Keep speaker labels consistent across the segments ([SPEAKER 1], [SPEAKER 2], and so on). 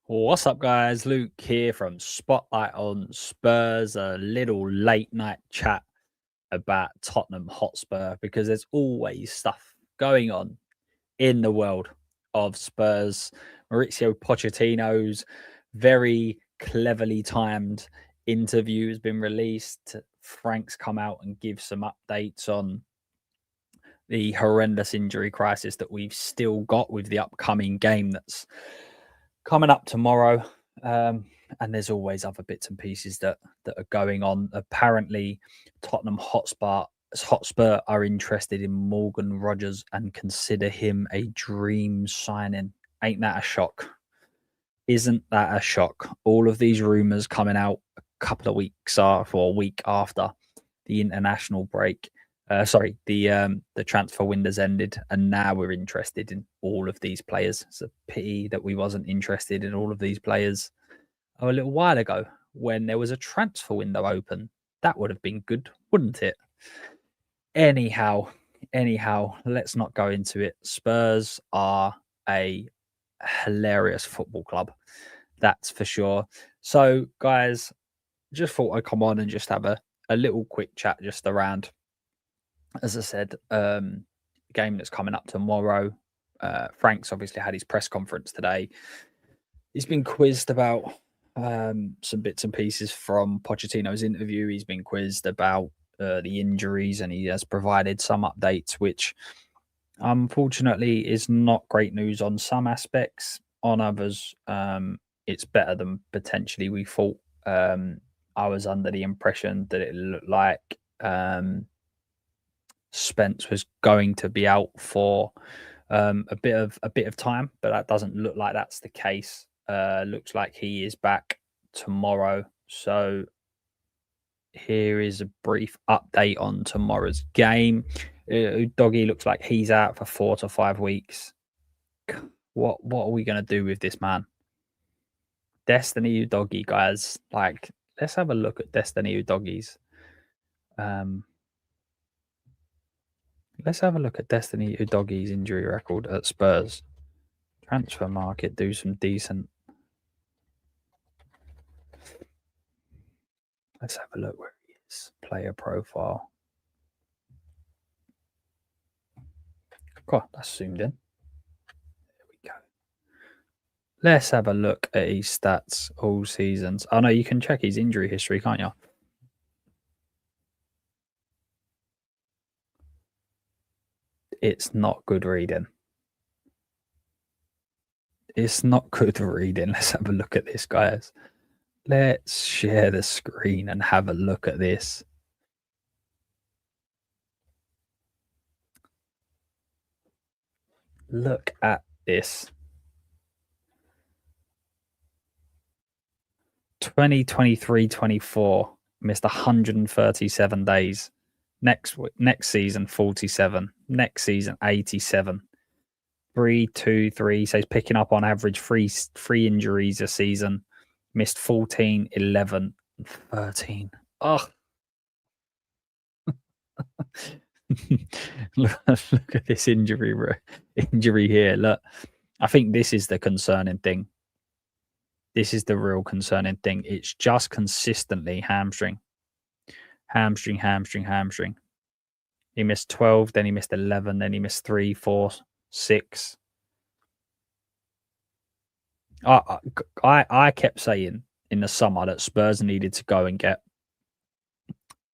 [SPEAKER 1] What's up, guys? Luke here from Spotlight on Spurs. A little late night chat about Tottenham Hotspur because there's always stuff going on in the world of Spurs. Maurizio Pochettino's very cleverly timed interview has been released. Frank's come out and give some updates on the horrendous injury crisis that we've still got with the upcoming game that's coming up tomorrow. And there's always other bits and pieces that are going on. Apparently, Tottenham Hotspur are interested in Morgan Rogers and consider him a dream signing. Ain't that a shock? Isn't that a shock? All of these rumours coming out a couple of weeks after, or a week after the international break. The transfer window's ended, and now we're interested in all of these players. It's a pity that we wasn't interested in all of these players a little while ago when there was a transfer window open. That would have been good, wouldn't it? Anyhow, let's not go into it. Spurs are a hilarious football club, that's for sure. So, guys, just thought I'd come on and just have a little quick chat just around, as I said, game that's coming up tomorrow. Frank's obviously had his press conference today. He's been quizzed about some bits and pieces from Pochettino's interview. He's been quizzed about the injuries, and he has provided some updates, which unfortunately is not great news on some aspects. On others, it's better than potentially we thought. I was under the impression that it looked like Spence was going to be out for a bit of time, but that doesn't look like that's the case. Looks like he is back tomorrow. So here is a brief update on tomorrow's game. Doggy looks like he's out for 4 to 5 weeks. What are we going to do with this man? Destiny Doggy, guys. Like, let's have a look at Destiny Doggies. Let's have a look at Destiny Udoggi's injury record at Spurs. Transfer market, do some decent. Let's have a look where he is. Player profile. God, that's zoomed in. There we go. Let's have a look at his stats all seasons. Oh no, you can check his injury history, can't you? It's not good reading. It's not good reading. Let's have a look at this, guys. Let's share the screen and have a look at this. Look at this. 2023-24 missed 137 days. Next season 47. Next season 87. 3, 2, 3. So he's picking up on average three injuries a season. Missed 14, 11, and 13. Oh. look at this injury here. Look, I think this is the concerning thing. This is the real concerning thing. It's just consistently hamstring. Hamstring. He missed 12, then he missed 11, then he missed 3, 4, 6. I kept saying in the summer that Spurs needed to go and get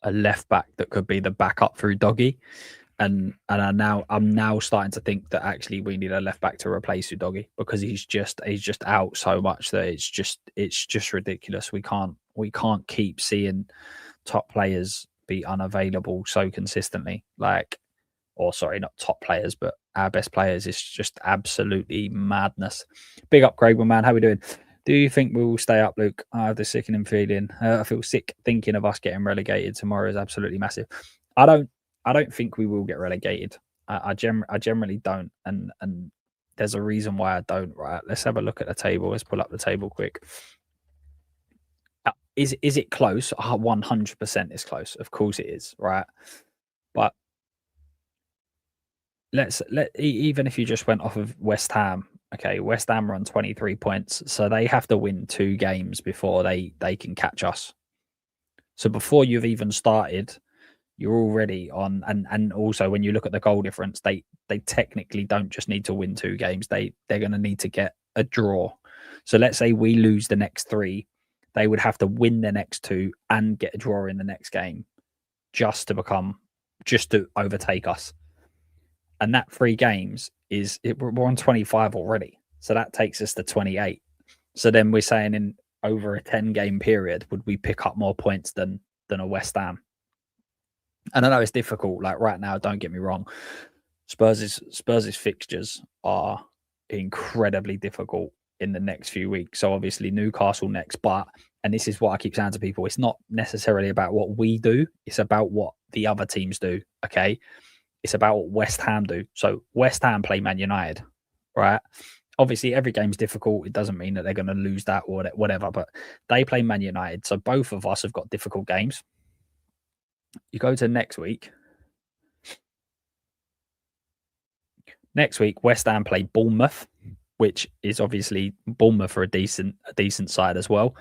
[SPEAKER 1] a left back that could be the backup through Doggy. And I'm now starting to think that actually we need a left back to replace Udogie, because he's just out so much that it's just ridiculous. We can't keep seeing top players be unavailable so consistently. Like, or sorry, not top players, but our best players. It's just absolutely madness. Big upgrade, my man. How we doing? Do you think we will stay up, Luke? I have the sickening feeling. I feel sick thinking of us getting relegated tomorrow is absolutely massive. I don't think we will get relegated. I generally don't, and there's a reason why I don't. Right, let's have a look at the table. Let's pull up the table quick. Is it close? 100% it's close. Of course it is, right? But even if you just went off of West Ham, Okay, West Ham are on 23 points, so they have to win 2 games before they can catch us. So before you've even started, you're already on. And also when you look at the goal difference, they technically don't just need to win 2 games. They're going to need to get a draw. So let's say we lose the next 3, they would have to win the next 2 and get a draw in the next game just to overtake us. And that 3 games we're on 25 already. So that takes us to 28. So then we're saying in over a 10-game period, would we pick up more points than a West Ham? And I know it's difficult. Like right now, don't get me wrong, Spurs' fixtures are incredibly difficult in the next few weeks. So obviously Newcastle next, and this is what I keep saying to people, it's not necessarily about what we do, it's about what the other teams do. Okay. It's about what West Ham do. So West Ham play Man United, right? Obviously, every game's difficult. It doesn't mean that they're going to lose that or whatever, but they play Man United. So both of us have got difficult games. You go to next week. Next week, West Ham play Bournemouth, which is obviously Bournemouth are a decent side as well.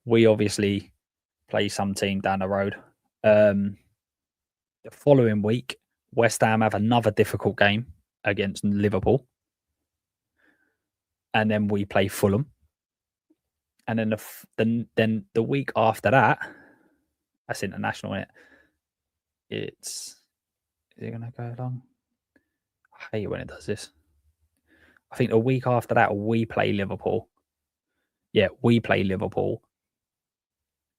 [SPEAKER 1] We obviously play some team down the road. The following week, West Ham have another difficult game against Liverpool. And then we play Fulham. And then the week after that, that's international, isn't it? Is it going to go long? I hate when it does this. I think the week after that, we play Liverpool. Yeah, we play Liverpool.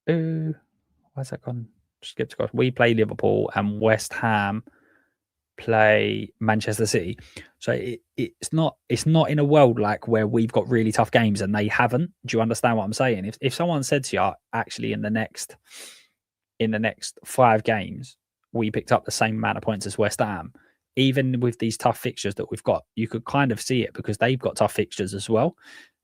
[SPEAKER 1] Ooh, where's that gone? Skipped across. We play Liverpool and West Ham play Manchester City. So it's not in a world like where we've got really tough games and they haven't. Do you understand what I'm saying? If someone said to you, actually in the next 5 games, we picked up the same amount of points as West Ham, even with these tough fixtures that we've got, you could kind of see it because they've got tough fixtures as well.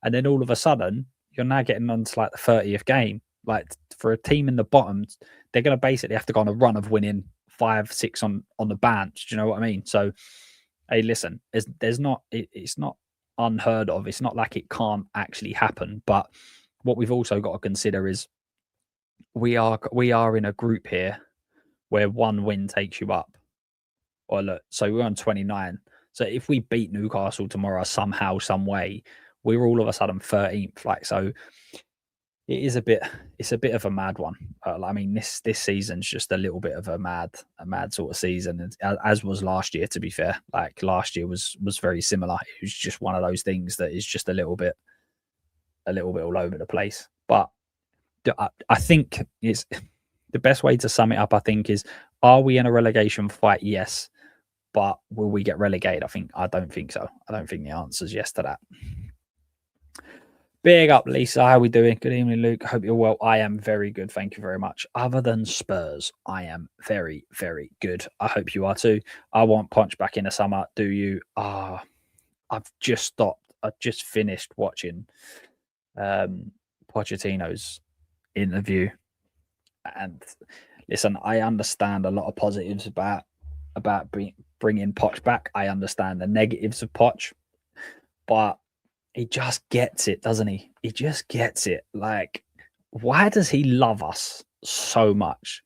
[SPEAKER 1] And then all of a sudden, you're now getting on to like the 30th game. Like for a team in the bottom, they're going to basically have to go on a run of winning 5, 6 on the bench. Do you know what I mean? So, hey, listen, it's not unheard of. It's not like it can't actually happen. But what we've also got to consider is we are in a group here where 1 win takes you up. Or look, so we're on 29. So if we beat Newcastle tomorrow somehow, some way, we're all of a sudden 13th. Like, so it's a bit of a mad one. I mean, this season's just a little bit of a mad sort of season, as was last year. To be fair, like last year was very similar. It was just one of those things that is just a little bit all over the place. But I think it's the best way to sum it up. I think is, are we in a relegation fight? Yes. But will we get relegated? I don't think so. I don't think the answer is yes to that. Big up, Lisa. How are we doing? Good evening, Luke. Hope you're well. I am very good. Thank you very much. Other than Spurs, I am very, very good. I hope you are too. I want Punch back in the summer. Do you? I've just stopped. I've just finished watching Pochettino's interview. And listen, I understand a lot of positives about bringing Poch back. I understand the negatives of Poch, but he just gets it, doesn't he? He just gets it. Like, why does he love us so much?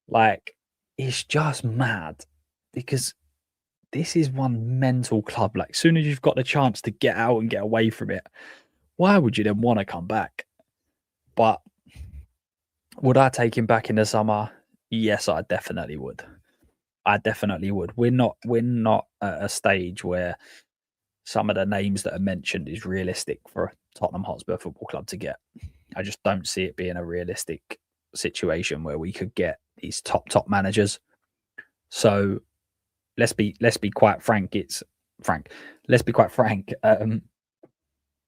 [SPEAKER 1] Like, it's just mad because this is one mental club. Like, as soon as you've got the chance to get out and get away from it, why would you then want to come back? But would I take him back in the summer? Yes, I definitely would. I definitely would. We're not at a stage where some of the names that are mentioned is realistic for Tottenham Hotspur Football Club to get. I just don't see it being a realistic situation where we could get these top managers. So let's be quite frank. Let's be quite frank. The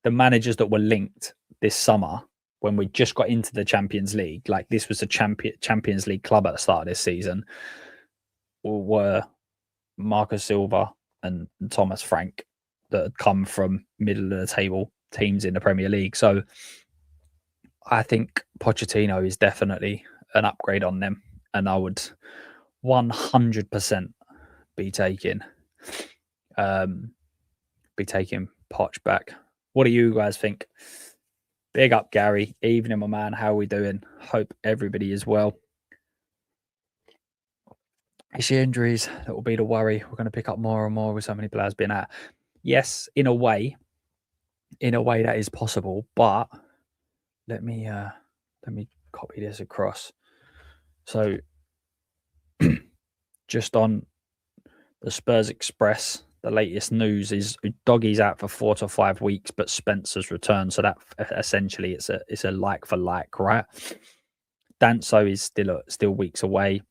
[SPEAKER 1] managers that were linked this summer, when we just got into the Champions League, like this was a Champions League club at the start of this season, were Marcus Silva and Thomas Frank, that had come from middle of the table teams in the Premier League. So I think Pochettino is definitely an upgrade on them, and I would 100% be taking Poch back. What do you guys think? Big up, Gary. Evening, my man. How are we doing? Hope everybody is well. It's the injuries that will be the worry. We're going to pick up more and more with so many players being out. Yes, in a way that is possible. But let me copy this across. So, just on the Spurs Express, the latest news is Doggy's out for 4 to 5 weeks, but Spencer's returned. So that essentially it's a like for like, right? Danso is still weeks away.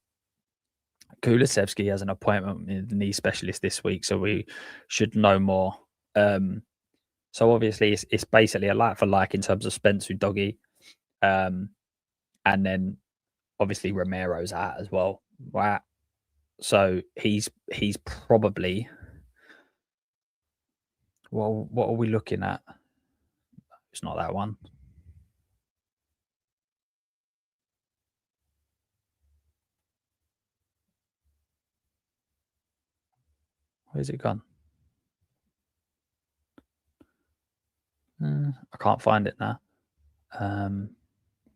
[SPEAKER 1] Kulusevski has an appointment with the knee specialist this week, so we should know more. So obviously it's basically a like for like in terms of Spencer Doggy, and then obviously Romero's out as well, right? So he's probably, well, what are we looking at? It's not that one. Where's it gone? I can't find it now.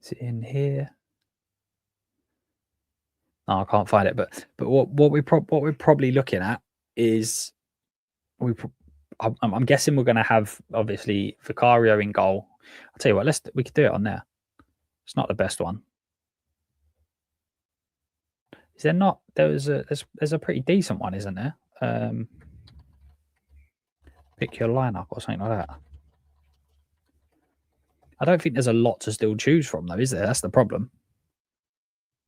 [SPEAKER 1] Is it in here? No, I can't find it. But what we're probably looking at is I'm guessing we're going to have obviously Vicario in goal. I'll tell you what, we could do it on there. It's not the best one. Is there not? There's a pretty decent one, isn't there? Pick your lineup or something like that. I don't think there's a lot to still choose from, though, is there? That's the problem.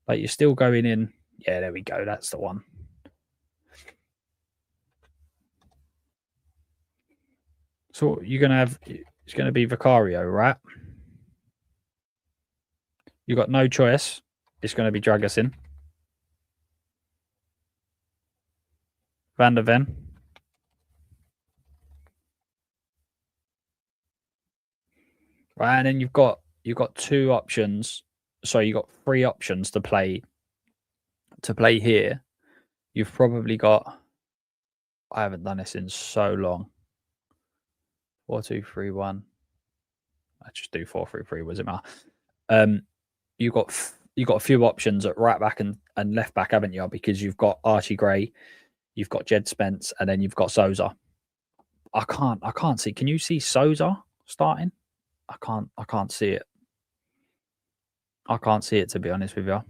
[SPEAKER 1] Like, you're still going in. Yeah, there we go. That's the one. So you're going to have, it's going to be Vicario, right? You've got no choice. It's going to be Dragusin. Van der Ven. Right, and then you've got 2 options. So you've got 3 options to play here. You've probably got, I haven't done this in so long. 4-2-3-1. I just do 4-3-3. Was it matter? You've got a few options at right back and left back, haven't you? Because you've got Archie Gray, you've got Jed Spence, and then you've got Souza. I can't see. Can you see Souza starting? I can't see it. I can't see it, to be honest with you.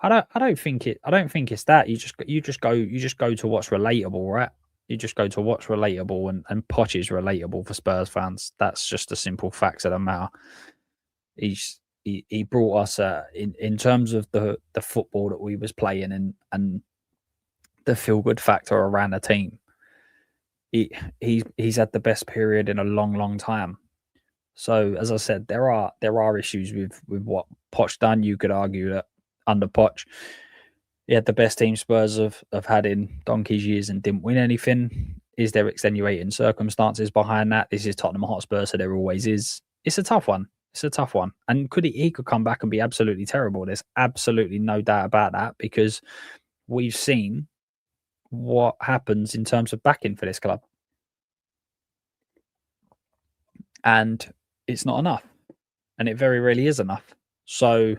[SPEAKER 1] I don't think it's that. You just go to what's relatable, right? You just go to what's relatable, and Poch is relatable for Spurs fans. That's just a simple fact of the matter. He brought us in terms of the football that we was playing and the feel good factor around the team. He's had the best period in a long time. So as I said, there are issues with what Poch done. You could argue that under Poch, he had the best team Spurs have had in donkey's years and didn't win anything. Is there extenuating circumstances behind that? This is Tottenham Hotspur, so there always is. It's a tough one. And he could come back and be absolutely terrible. There's absolutely no doubt about that, because we've seen what happens in terms of backing for this club. And it's not enough. And it very rarely is enough. So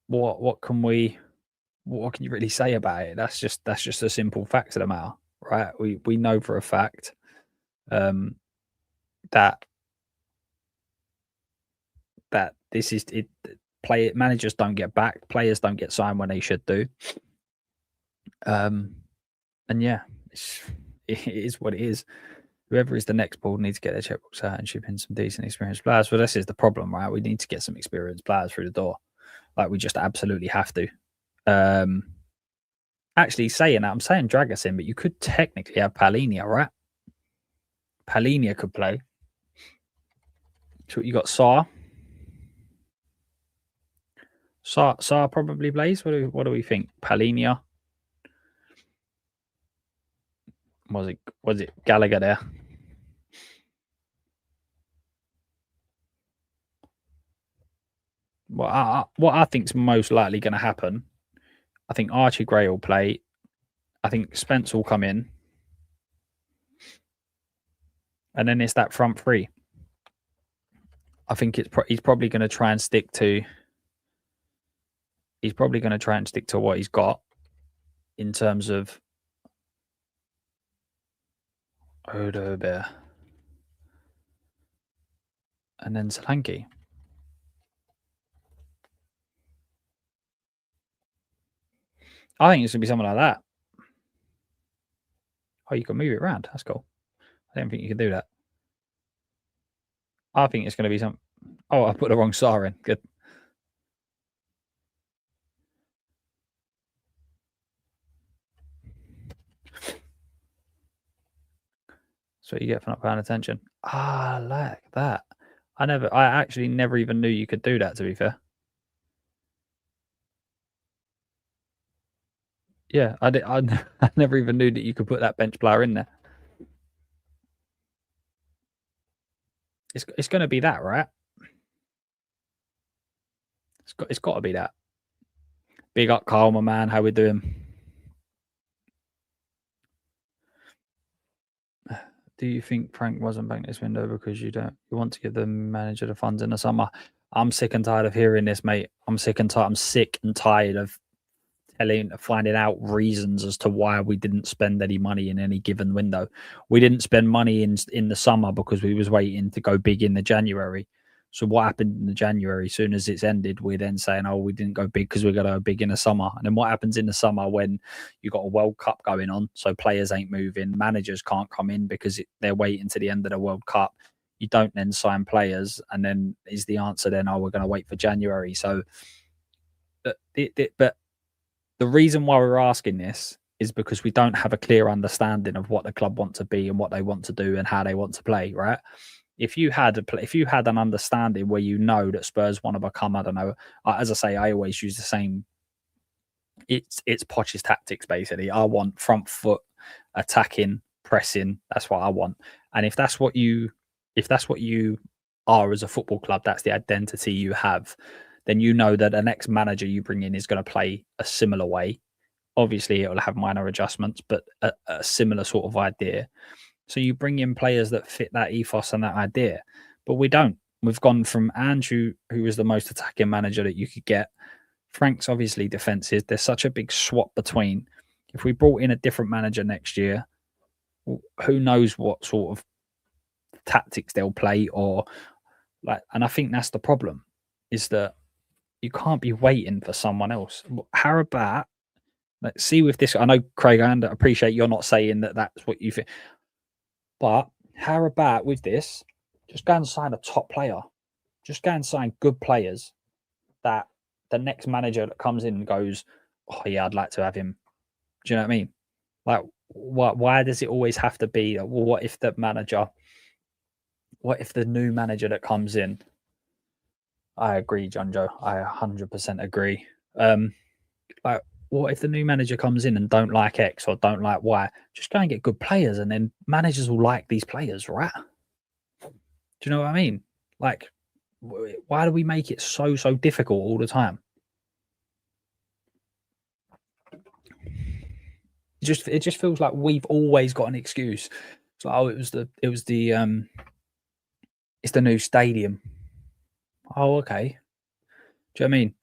[SPEAKER 1] what can you really say about it? That's just a simple fact of the matter, right? We know for a fact that this is it. Managers don't get back, players don't get signed when they should do. And yeah, it is what it is. Whoever is the next board needs to get their checkbooks out and ship in some decent experienced players. Well, this is the problem, right? We need to get some experienced players through the door. Like, we just absolutely have to. Actually, saying that, I'm saying Dragusin, but you could technically have Palhinha, right? Palhinha could play. So you got Sarr. Sarr probably plays. What do we think? Palhinha. Was it Gallagher there? What I think's most likely going to happen, I think Archie Gray will play. I think Spence will come in. And then it's that front three. I think he's probably going to try and stick to. He's probably going to try and stick to what he's got in terms of Odo Bear and then Solanke. I think it's going to be something like that. Oh, you can move it around. That's cool. I didn't think you could do that. I think it's going to be some. Oh, I put the wrong star in. Good. So you get for not paying attention. Ah, I like that. I actually never even knew you could do that, to be fair. Yeah, I never even knew that you could put that bench player in there. It's going to be that, right? It's got to be that. Big up, Carl, my man. How we doing? Do you think Frank wasn't back this window because you want to give the manager the funds in the summer? I'm sick and tired of hearing this, mate. I'm sick and tired of finding out reasons as to why we didn't spend any money in any given window. We didn't spend money in the summer because we was waiting to go big in the January. So what happened in the January? As soon as it's ended, we're then saying, "Oh, we didn't go big because we're going to go big in the summer." And then what happens in the summer when you got a World Cup going on? So players ain't moving, managers can't come in because they're waiting to the end of the World Cup. You don't then sign players, and then is the answer then, "Oh, we're going to wait for January." So, but the reason why we're asking this is because we don't have a clear understanding of what the club want to be and what they want to do and how they want to play, right? If you had an understanding where you know that Spurs want to become, I don't know, as I say, I always use the same. It's Poch's tactics basically. I want front foot attacking, pressing. That's what I want. And if that's what you are as a football club, that's the identity you have, then you know that the next manager you bring in is going to play a similar way. Obviously, it will have minor adjustments, but a similar sort of idea. So you bring in players that fit that ethos and that idea. But we don't. We've gone from Andrew, who was the most attacking manager that you could get. Frank's obviously defensive. There's such a big swap between. If we brought in a different manager next year, who knows what sort of tactics they'll play or like. And I think that's the problem, is that you can't be waiting for someone else. How about, let's see with this? I know, Craig, I appreciate you're not saying that that's what you think, but how about with this? Just go and sign a top player. Just go and sign good players that the next manager that comes in goes, "Oh yeah, I'd like to have him." Do you know what I mean? Like, why does it always have to be? Well, what if the new manager that comes in? I agree, John Joe. I 100% agree. Like, what if the new manager comes in and don't like X or don't like Y? Just go and get good players, and then managers will like these players, right? Do you know what I mean? Like, why do we make it so difficult all the time? It just feels like we've always got an excuse. It's like, oh, it's the new stadium. Oh, okay. Do you know what I mean?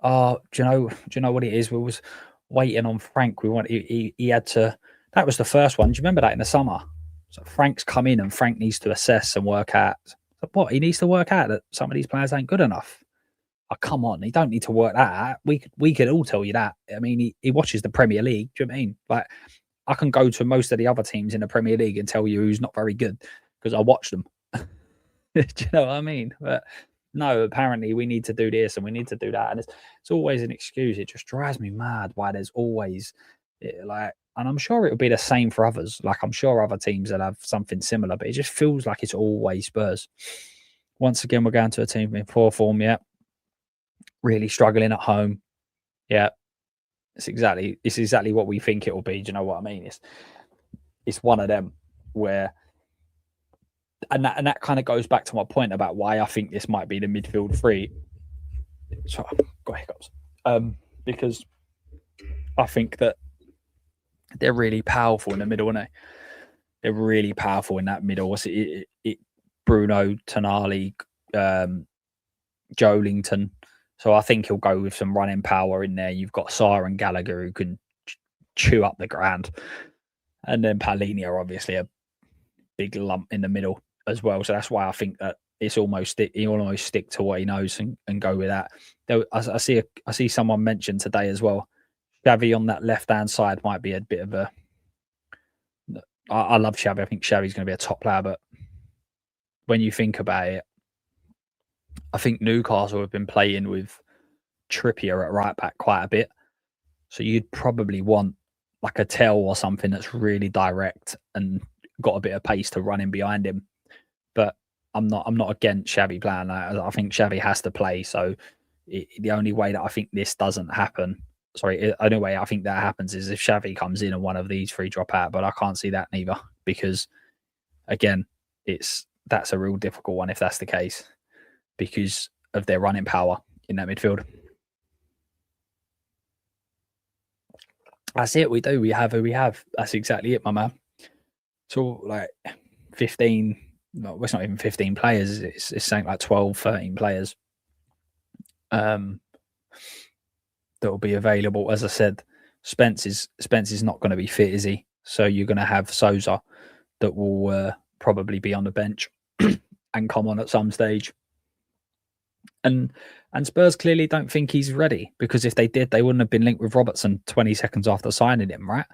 [SPEAKER 1] Oh, do you know what it is? We was waiting on Frank. He had to. That was the first one. Do you remember that in the summer? So Frank's come in and Frank needs to assess and work out. So what? He needs to work out that some of these players ain't good enough. Oh, come on. He don't need to work that out. We could all tell you that. I mean, he watches the Premier League. Do you know what I mean? Like, I can go to most of the other teams in the Premier League and tell you who's not very good because I watch them. Do you know what I mean? But no, apparently we need to do this and we need to do that. And it's always an excuse. It just drives me mad why there's always like, and I'm sure it'll be the same for others. Like, I'm sure other teams that have something similar, but it just feels like it's always Spurs. Once again, we're going to a team in poor form. Yeah. Really struggling at home. Yeah. It's exactly what we think it will be. Do you know what I mean? It's one of them where, and that kind of goes back to my point about why I think this might be the midfield three. Sorry, I've got hiccups. Because I think that they're really powerful in the middle, aren't they? They're really powerful in that middle. What's it Bruno, Tonali, Joelinton. So I think he'll go with some running power in there. You've got Sarr and Gallagher who can chew up the ground, and then Palhinha, obviously a big lump in the middle as well. So that's why I think that he'll almost stick to what he knows and go with that. I see someone mentioned today as well. Xavi on that left hand side might be a bit of a. I love Xavi. I think Xavi's going to be a top player, but when you think about it, I think Newcastle have been playing with Trippier at right back quite a bit. So you'd probably want like a Tell or something that's really direct and got a bit of pace to run in behind him. But I'm not against Xavi playing that. I think Xavi has to play. So the only way that I think this doesn't happen, the only way I think that happens is if Xavi comes in and one of these three drop out. But I can't see that neither because, again, that's a real difficult one if that's the case because of their running power in that midfield. That's it. We do. We have who we have. That's exactly it, my man. So like 15. No, it's not even 15 players. It's something like 12, 13 players. That will be available. As I said, Spence is not going to be fit, is he? So you're going to have Sousa that will probably be on the bench and come on at some stage. And Spurs clearly don't think he's ready because if they did, they wouldn't have been linked with Robertson 20 seconds after signing him, right?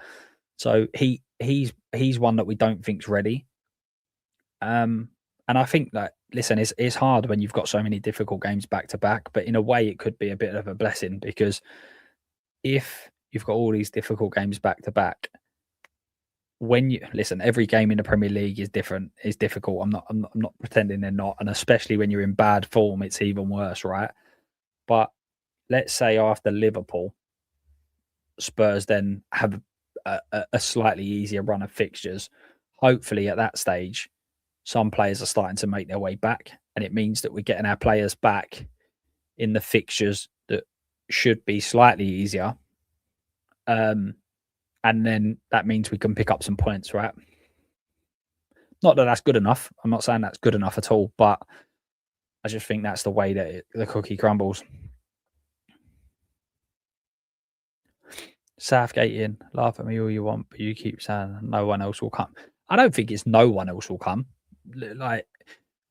[SPEAKER 1] So he's one that we don't think's ready. And I think that listen, it's hard when you've got so many difficult games back to back, but in a way it could be a bit of a blessing because if you've got all these difficult games back to back, when you listen, every game in the Premier League is different, is difficult. I'm not pretending they're not, and especially when you're in bad form, it's even worse, right? But let's say after Liverpool, Spurs then have a slightly easier run of fixtures. Hopefully, at that stage, some players are starting to make their way back, and it means that we're getting our players back in the fixtures that should be slightly easier. And then that means we can pick up some points, right? Not that that's good enough. I'm not saying that's good enough at all, but I just think that's the way that the cookie crumbles. Southgate in, laugh at me all you want, but you keep saying no one else will come. I don't think it's no one else will come. Like,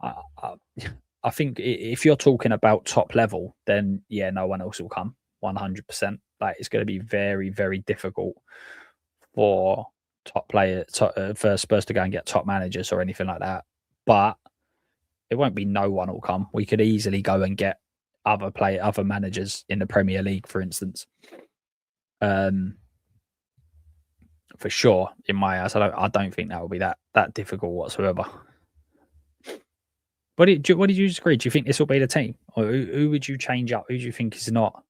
[SPEAKER 1] I think if you're talking about top level, then yeah, no one else will come. 100%. Like, it's going to be very, very difficult for for Spurs to go and get top managers or anything like that. But it won't be no one will come. We could easily go and get other managers in the Premier League, for instance. For sure, in my eyes, I don't think that will be that difficult whatsoever. What did you disagree? Do you think this will be the team, or who would you change up? Who do you think is not?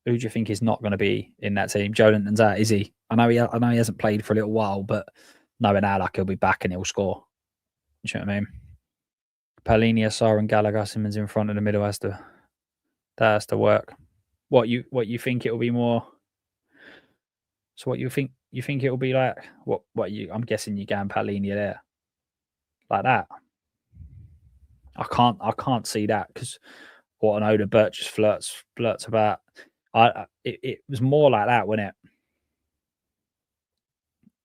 [SPEAKER 1] Who do you think is not going to be in that team? Joelinton's out, is he? I know he hasn't played for a little while, but knowing how like he'll be back and he'll score. You know what I mean? Palhinha, Sarr, and Gallagher, Simmons in front of the middle has to work. What you think it will be more? So what you think it will be like? What you? I'm guessing you going Palhinha there, like that. I can't see that because what an Oda Burt just flirts about. It was more like that, wasn't it?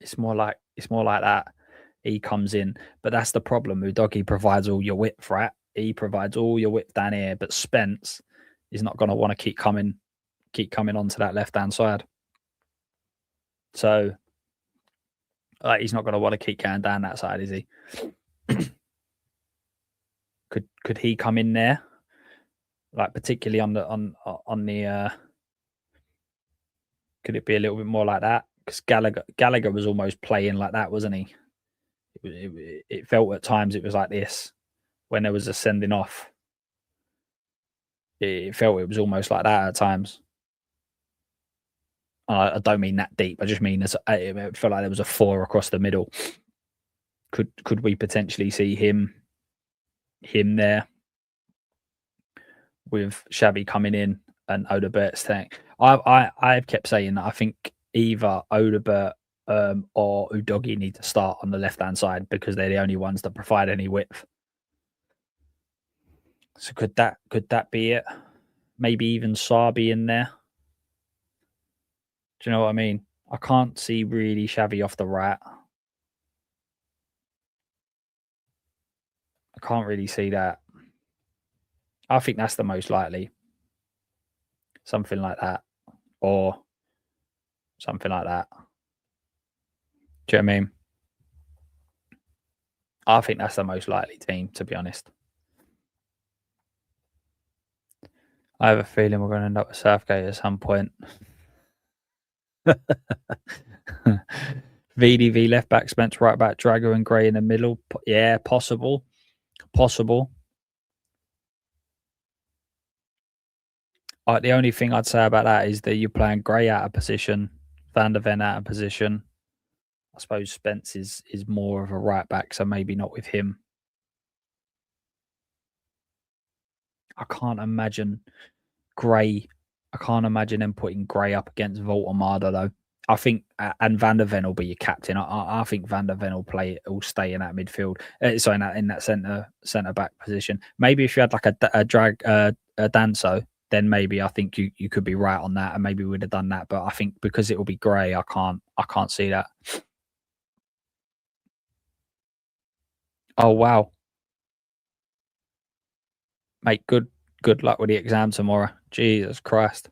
[SPEAKER 1] It's more like that. He comes in, but that's the problem. Udogie provides all your width, right? He provides all your width down here, but Spence is not going to want to keep coming onto that left hand side. So, he's not going to want to keep going down that side, is he? Could he come in there, like particularly on the? Could it be a little bit more like that? Because Gallagher was almost playing like that, wasn't he? It felt at times it was like this when there was a sending off. It felt it was almost like that at times. I don't mean that deep. I just mean it felt like there was a 4 across the middle. Could we potentially see him there with Xavi coming in and Odobert staying? I've kept saying that I think either Odobert or Udogi need to start on the left-hand side because they're the only ones that provide any width. So could that be it? Maybe even Sabi in there. Do you know what I mean? I can't see really Xavi off the right. I can't really see that. I think that's the most likely. Something like that. Or something like that. Do you know what I mean? I think that's the most likely team, to be honest. I have a feeling we're going to end up with Southgate at some point. VDV left back, Spence right back, Drago and Gray in the middle. Yeah, possible. Possible. The only thing I'd say about that is that you're playing Gray out of position, Van der Ven out of position. I suppose Spence is more of a right back, so maybe not with him. I can't imagine Gray. I can't imagine them putting Gray up against Voltemada though. I think, and Van der Ven will be your captain. I think Van der Ven will stay in that midfield. Sorry, in that centre back position. Maybe if you had like a Danso, then maybe I think you could be right on that, and maybe we'd have done that. But I think because it will be Gray, I can't see that. Oh wow, mate, good luck with the exam tomorrow. Jesus Christ,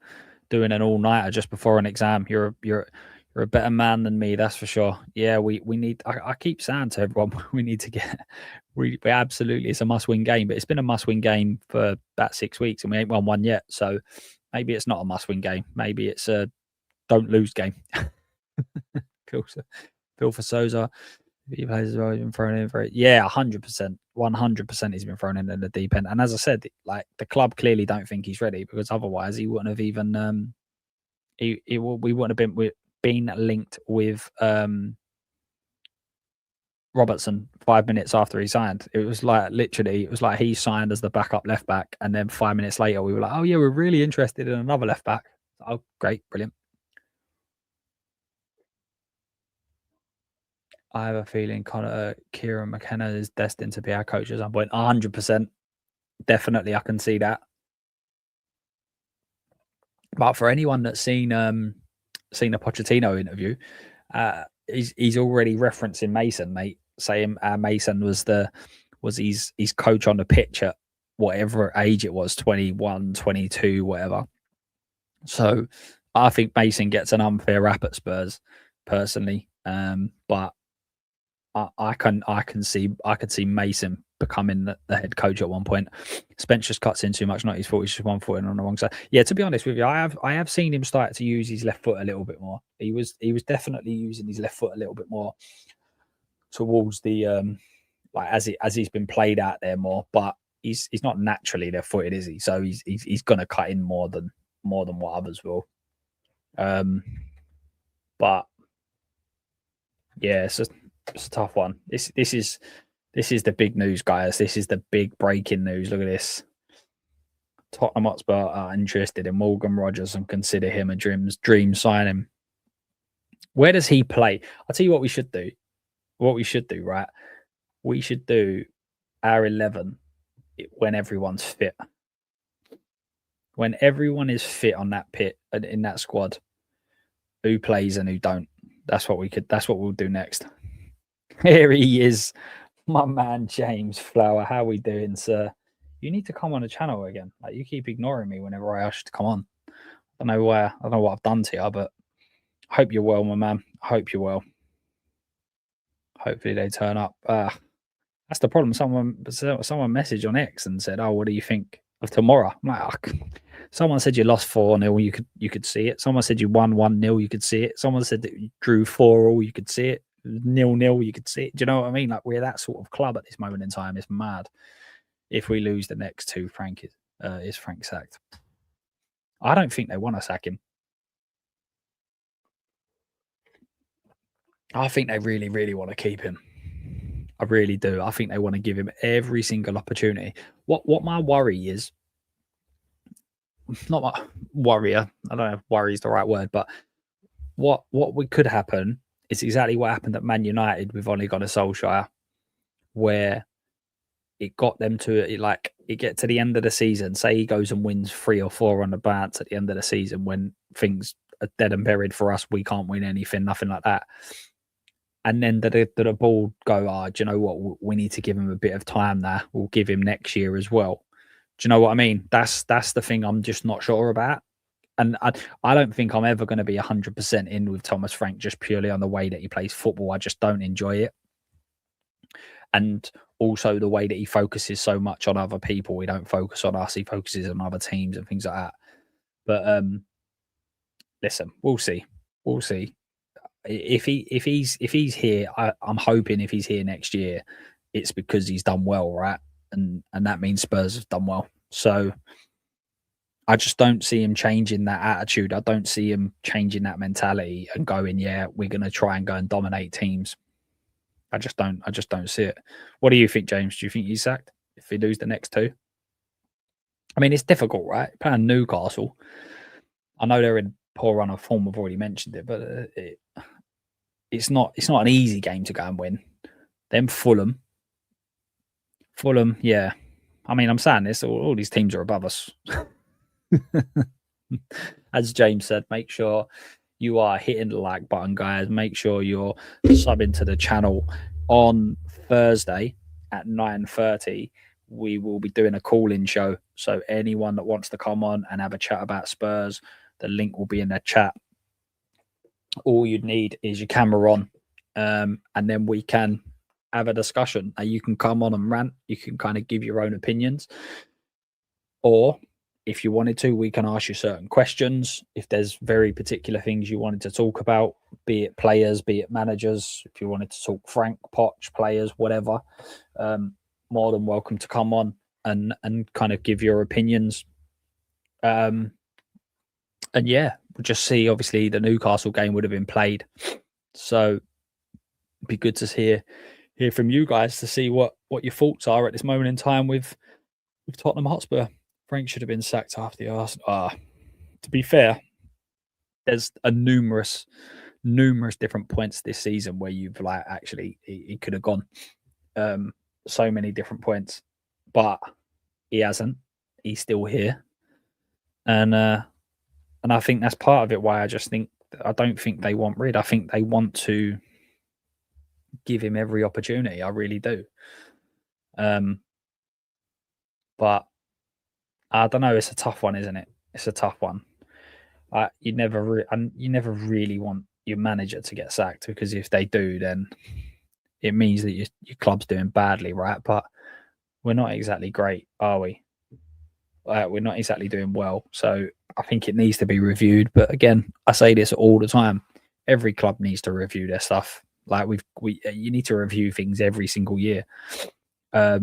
[SPEAKER 1] doing an all nighter just before an exam. You're a better man than me, that's for sure. Yeah, we need. I keep saying to everyone, we need to get. We absolutely, it's a must win game, but it's been a must win game for about 6 weeks, and we ain't won one yet. So maybe it's not a must win game. Maybe it's a don't lose game. Phil for Souza. He plays as well. He's been thrown in for it. Yeah, 100%. 100% he's been thrown in the deep end. And as I said, like the club clearly don't think he's ready because otherwise he wouldn't have even we wouldn't have been linked with Robertson 5 minutes after he signed. It was like he signed as the backup left back, and then 5 minutes later we were like, oh yeah, we're really interested in another left back. Oh great, brilliant. I have a feeling Kieran McKenna is destined to be our coach at some point. 100%. Definitely, I can see that. But for anyone that's seen a Pochettino interview, he's already referencing Mason, mate, saying Mason was his coach on the pitch at whatever age it was, 21, 22, whatever. So I think Mason gets an unfair rap at Spurs, personally. But I could see Mason becoming the head coach at one point. Spence just cuts in too much, not his fault. He's just 1 foot in on the wrong side. Yeah, to be honest with you, I have seen him start to use his left foot a little bit more. He was definitely using his left foot a little bit more towards the like as he's been played out there more. But he's not naturally left footed, is he? So he's gonna cut in more than what others will. But yeah, it's a tough one. This is the big news, guys. This is the big breaking news. Look at this. Tottenham Hotspur are interested in Morgan Rogers and consider him a dream signing. Where does he play? I'll tell you what we should do. Right? We should do our 11 when everyone's fit. When everyone is fit on that pit in that squad, who plays and who don't. That's what we'll do next. Here he is, my man James Flower. How we doing, sir? You need to come on the channel again. Like, you keep ignoring me whenever I ask you to come on. I don't know why. I don't know what I've done to you, but I hope you're well, my man. I hope you're well. Hopefully they turn up. That's the problem. Someone messaged on X and said, "Oh, what do you think of tomorrow?" I'm like, oh. Someone said you lost 4-0. You could see it. Someone said you won 1-0. You could see it. Someone said that you drew 4-4. You could see it. 0-0. You could see it. Do you know what I mean? Like, we're that sort of club at this moment in time. It's mad. If we lose the next two, Frank is Frank sacked. I don't think they want to sack him. I think they really, really want to keep him. I really do. I think they want to give him every single opportunity. What my worry is, not my worrier. I don't know if worry is the right word, but what could happen It's exactly what happened at Man United with Ole Gunnar Solskjaer, where it got them to it get to the end of the season. Say he goes and wins 3 or 4 on the bounce at the end of the season when things are dead and buried for us. We can't win anything, nothing like that. And then the ball go, do you know what? We need to give him a bit of time there. We'll give him next year as well. Do you know what I mean? That's the thing I'm just not sure about. And I don't think I'm ever going to be 100% in with Thomas Frank just purely on the way that he plays football. I just don't enjoy it. And also the way that he focuses so much on other people. We don't focus on us. He focuses on other teams and things like that. But listen, we'll see. We'll see. If he's here, I'm hoping if he's here next year, it's because he's done well, right? And that means Spurs have done well. So I just don't see him changing that attitude. I don't see him changing that mentality and going, yeah, we're going to try and go and dominate teams. I just don't see it. What do you think, James? Do you think he's sacked if he lose the next 2? I mean, it's difficult, right? Playing Newcastle. I know they're in poor run of form. I've already mentioned it, but it's not an easy game to go and win. Then Fulham, yeah. I mean, I'm saying this. All these teams are above us. As James said, make sure you are hitting the like button, guys. Make sure you're subbing to the channel. On Thursday at 9:30, we will be doing a call-in show. So anyone that wants to come on and have a chat about Spurs, the link will be in the chat. All you'd need is your camera on, and then we can have a discussion. You can come on and rant. You can kind of give your own opinions. Or if you wanted to, we can ask you certain questions. If there's very particular things you wanted to talk about, be it players, be it managers, if you wanted to talk Frank, Poch, players, whatever, more than welcome to come on and kind of give your opinions. And yeah, we'll just see. Obviously, the Newcastle game would have been played, so it'd be good to hear from you guys to see what your thoughts are at this moment in time with Tottenham Hotspur. Frank should have been sacked after the Arsenal. To be fair, there's a numerous different points this season where you've actually he could have gone. So many different points, but he hasn't. He's still here, and I think that's part of it. Why I don't think they want rid. I think they want to give him every opportunity. I really do. But I don't know. It's a tough one, isn't it? It's a tough one. You never really want your manager to get sacked, because if they do, then it means that your club's doing badly, right? But we're not exactly great, are we? We're not exactly doing well. So I think it needs to be reviewed. But again, I say this all the time. Every club needs to review their stuff. You need to review things every single year. I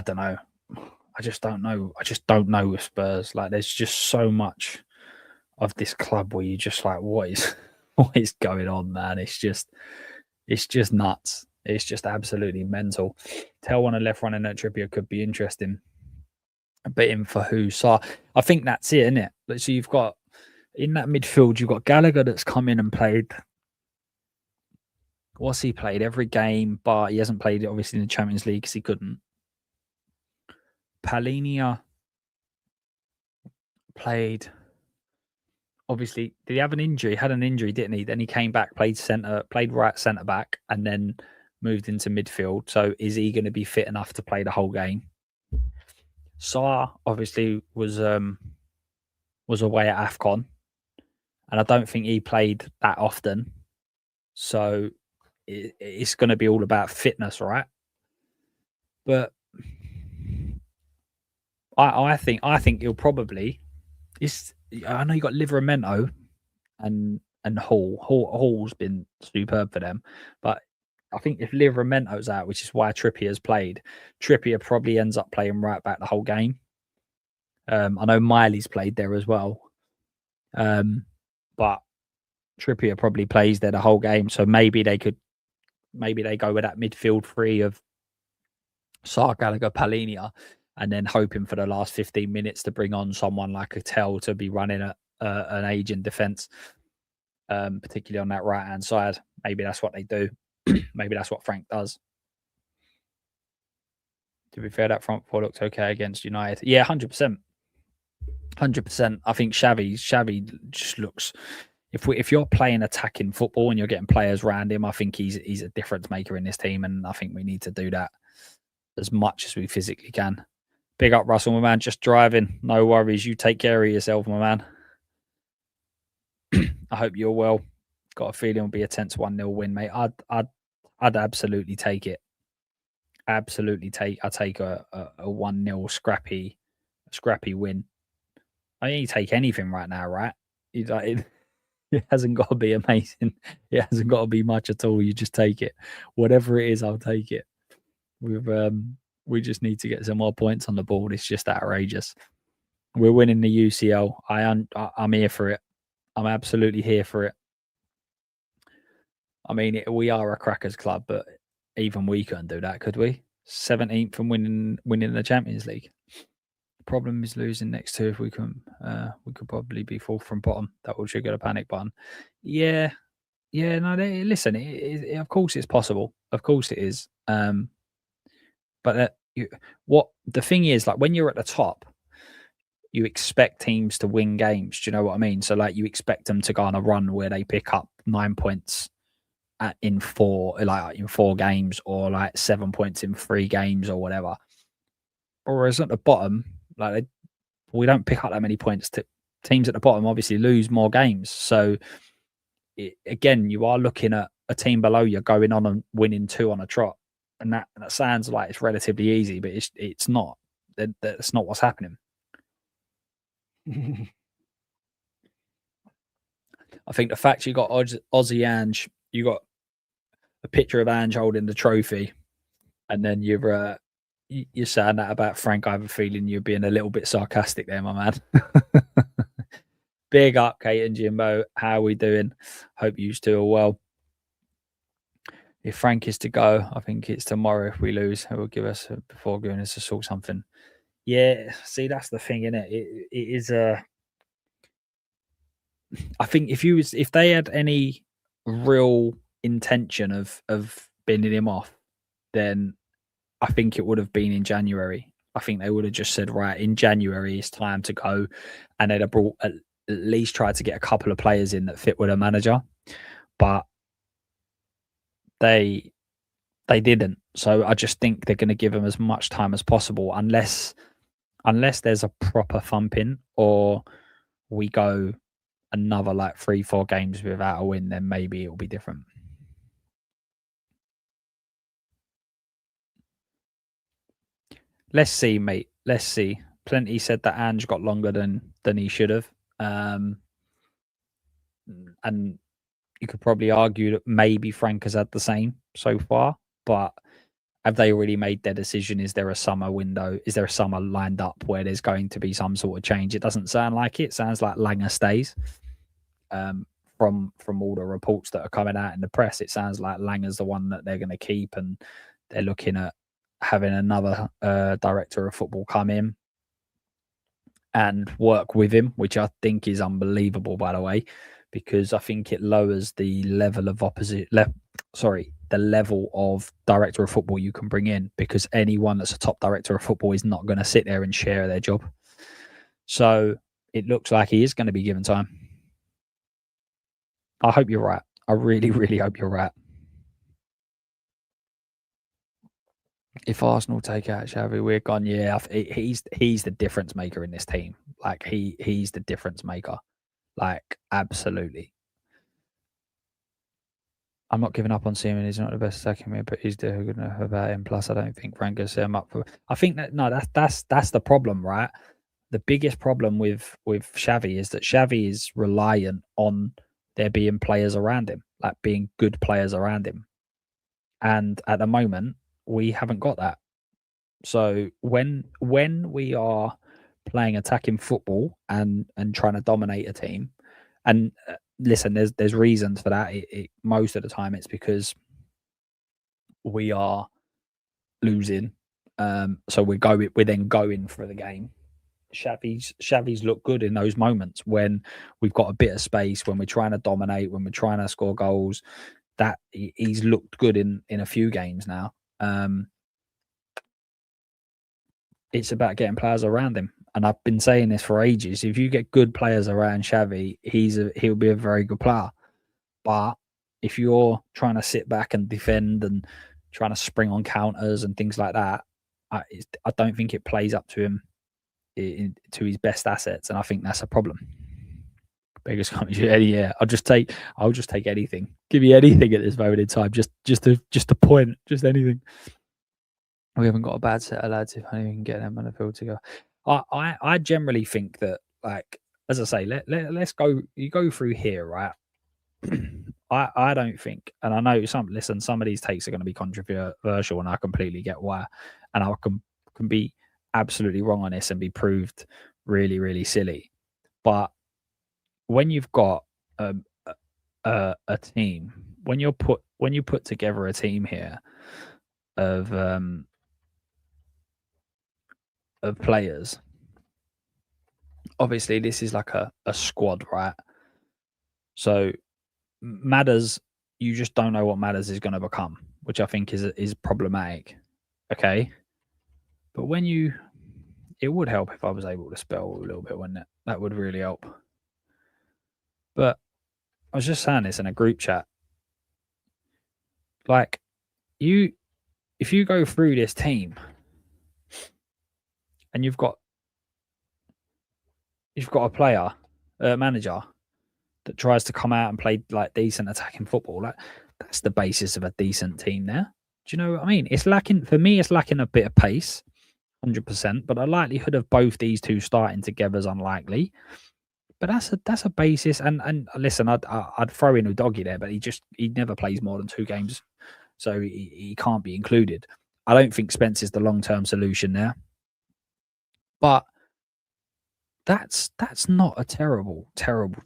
[SPEAKER 1] don't know. I just don't know. I just don't know with Spurs. There's just so much of this club where you just what is going on, man? It's just nuts. It's just absolutely mental. Tell one a left running at Trippier could be interesting. But in for who? So I think that's it, isn't it? So you've got in that midfield, you've got Gallagher that's come in and played. What's he played? Every game, but he hasn't played it obviously in the Champions League because he couldn't. Palhinha played. Obviously, did he have an injury? Had an injury, didn't he? Then he came back, played right centre back, and then moved into midfield. So is he going to be fit enough to play the whole game? Sarr obviously was away at AFCON, and I don't think he played that often. So it's going to be all about fitness, right? But I think he'll probably. I know you got Livramento and Hall. Hall's been superb for them, but I think if Livramento's out, which is why Trippier's played, Trippier probably ends up playing right back the whole game. I know Miley's played there as well, but Trippier probably plays there the whole game. So maybe they go with that midfield three of Sarr, Gallagher, Palhinha, and then hoping for the last 15 minutes to bring on someone like a Tell to be running an age in defence. particularly on that right hand side. Maybe that's what they do. Maybe that's what Frank does. To be fair, that front four looked okay against United. Yeah, 100%. 100%. I think Xavi just looks. If you're playing attacking football and you're getting players around him, I think he's a difference maker in this team, and I think we need to do that as much as we physically can. Big up, Russell, my man. Just driving. No worries. You take care of yourself, my man. I hope you're well. Got a feeling it'll be a tense 1-0 win, mate. I'd absolutely take it. Absolutely I take a 1-0 scrappy win. I mean, you take anything right now, right? It hasn't got to be amazing. It hasn't got to be much at all. You just take it. Whatever it is, I'll take it. We just need to get some more points on the board. It's just outrageous. We're winning the UCL. I'm here for it. I'm absolutely here for it. I mean, we are a crackers club, but even we couldn't do that, could we? 17th and winning the Champions League. The problem is losing next to. If we could probably be fourth from bottom. That will trigger the panic button. Yeah. No, listen. Of course, it's possible. Of course, it is. But what the thing is, like when you're at the top, you expect teams to win games. Do you know what I mean? So like you expect them to go on a run where they pick up 9 points in four games, or like 7 points in 3 games, or whatever. Whereas at the bottom, like we don't pick up that many points. Teams at the bottom obviously lose more games. So again, you are looking at a team below you going on and winning 2 on a trot, and that sounds like it's relatively easy, but it's not. That's not what's happening. I think the fact you got Aussie Ange, you got a picture of Ange holding the trophy, and then you're saying that about Frank. I have a feeling you're being a little bit sarcastic there, my man. Big up, Kate and Jimbo. How are we doing? Hope you two are well. If Frank is to go, I think it's tomorrow. If we lose, it will give us before going us to sort something. Yeah, see, that's the thing, isn't it? It is a. I think if they had any real intention of binning him off, then I think it would have been in January. I think they would have just said, right, in January it's time to go, and they'd have brought at least tried to get a couple of players in that fit with a manager, but they didn't. So I just think they're going to give him as much time as possible, unless there's a proper thumping, or we go another like 3-4 games without a win, then maybe it'll be different. Let's see, mate. Let's see. Plenty said that Ange got longer than he should have. And you could probably argue that maybe Frank has had the same so far, but have they already made their decision? Is there a summer window? Is there a summer lined up where there's going to be some sort of change? It doesn't sound like it. It sounds like Langer stays. From all the reports that are coming out in the press, it sounds like Langer's the one that they're going to keep, and they're looking at having another director of football come in and work with him, which I think is unbelievable, by the way, because I think it lowers the level of the level of director of football you can bring in, because anyone that's a top director of football is not going to sit there and share their job. So it looks like he is going to be given time. I hope you're right. I really, really hope you're right. If Arsenal take out Xavi, we're gone. Yeah, he's the difference maker in this team. Like he's the difference maker. Like absolutely. I'm not giving up on Seaman. He's not the best attacking mid, but he's doing good enough about him. Plus, I don't think Frank has set him up for. I think that's the problem, right? The biggest problem with Xavi is that Xavi is reliant on there being players around him, like being good players around him. And at the moment, we haven't got that. So when we are playing attacking football and trying to dominate a team, and listen, there's reasons for that. Most of the time, it's because we are losing. So we're then going for the game. Xavi's looked good in those moments when we've got a bit of space, when we're trying to dominate, when we're trying to score goals. That he's looked good in a few games now. It's about getting players around him, and I've been saying this for ages. If you get good players around Xavi, he'll be a very good player. But if you're trying to sit back and defend and trying to spring on counters and things like that, I don't think it plays up to him to his best assets, and I think that's a problem. Biggest company, yeah. I'll just take anything. Give me anything at this moment in time. Just a point, just anything. We haven't got a bad set of lads if only we can get them on the field to go. I generally think that, like, as I say, let's go. You go through here, right? I don't think, and I know some of these takes are going to be controversial, and I completely get why, and I can be absolutely wrong on this and be proved really, really silly. But when you've got a team, when you put together a team here of players, obviously this is like a squad, right? So Madders, you just don't know what Madders is going to become, which I think is problematic. Okay, but it would help if I was able to spell a little bit, wouldn't it? That would really help. But I was just saying this in a group chat. Like, if you go through this team and you've got a player, a manager that tries to come out and play like decent attacking football, like that's the basis of a decent team there. Do you know what I mean? It's lacking, for me, it's lacking a bit of pace, 100%, but the likelihood of both these two starting together is unlikely. But that's a basis. And listen, I'd throw in Udogie there, but he never plays more than 2 games, so he can't be included. I don't think Spence is the long-term solution there, but that's not a terrible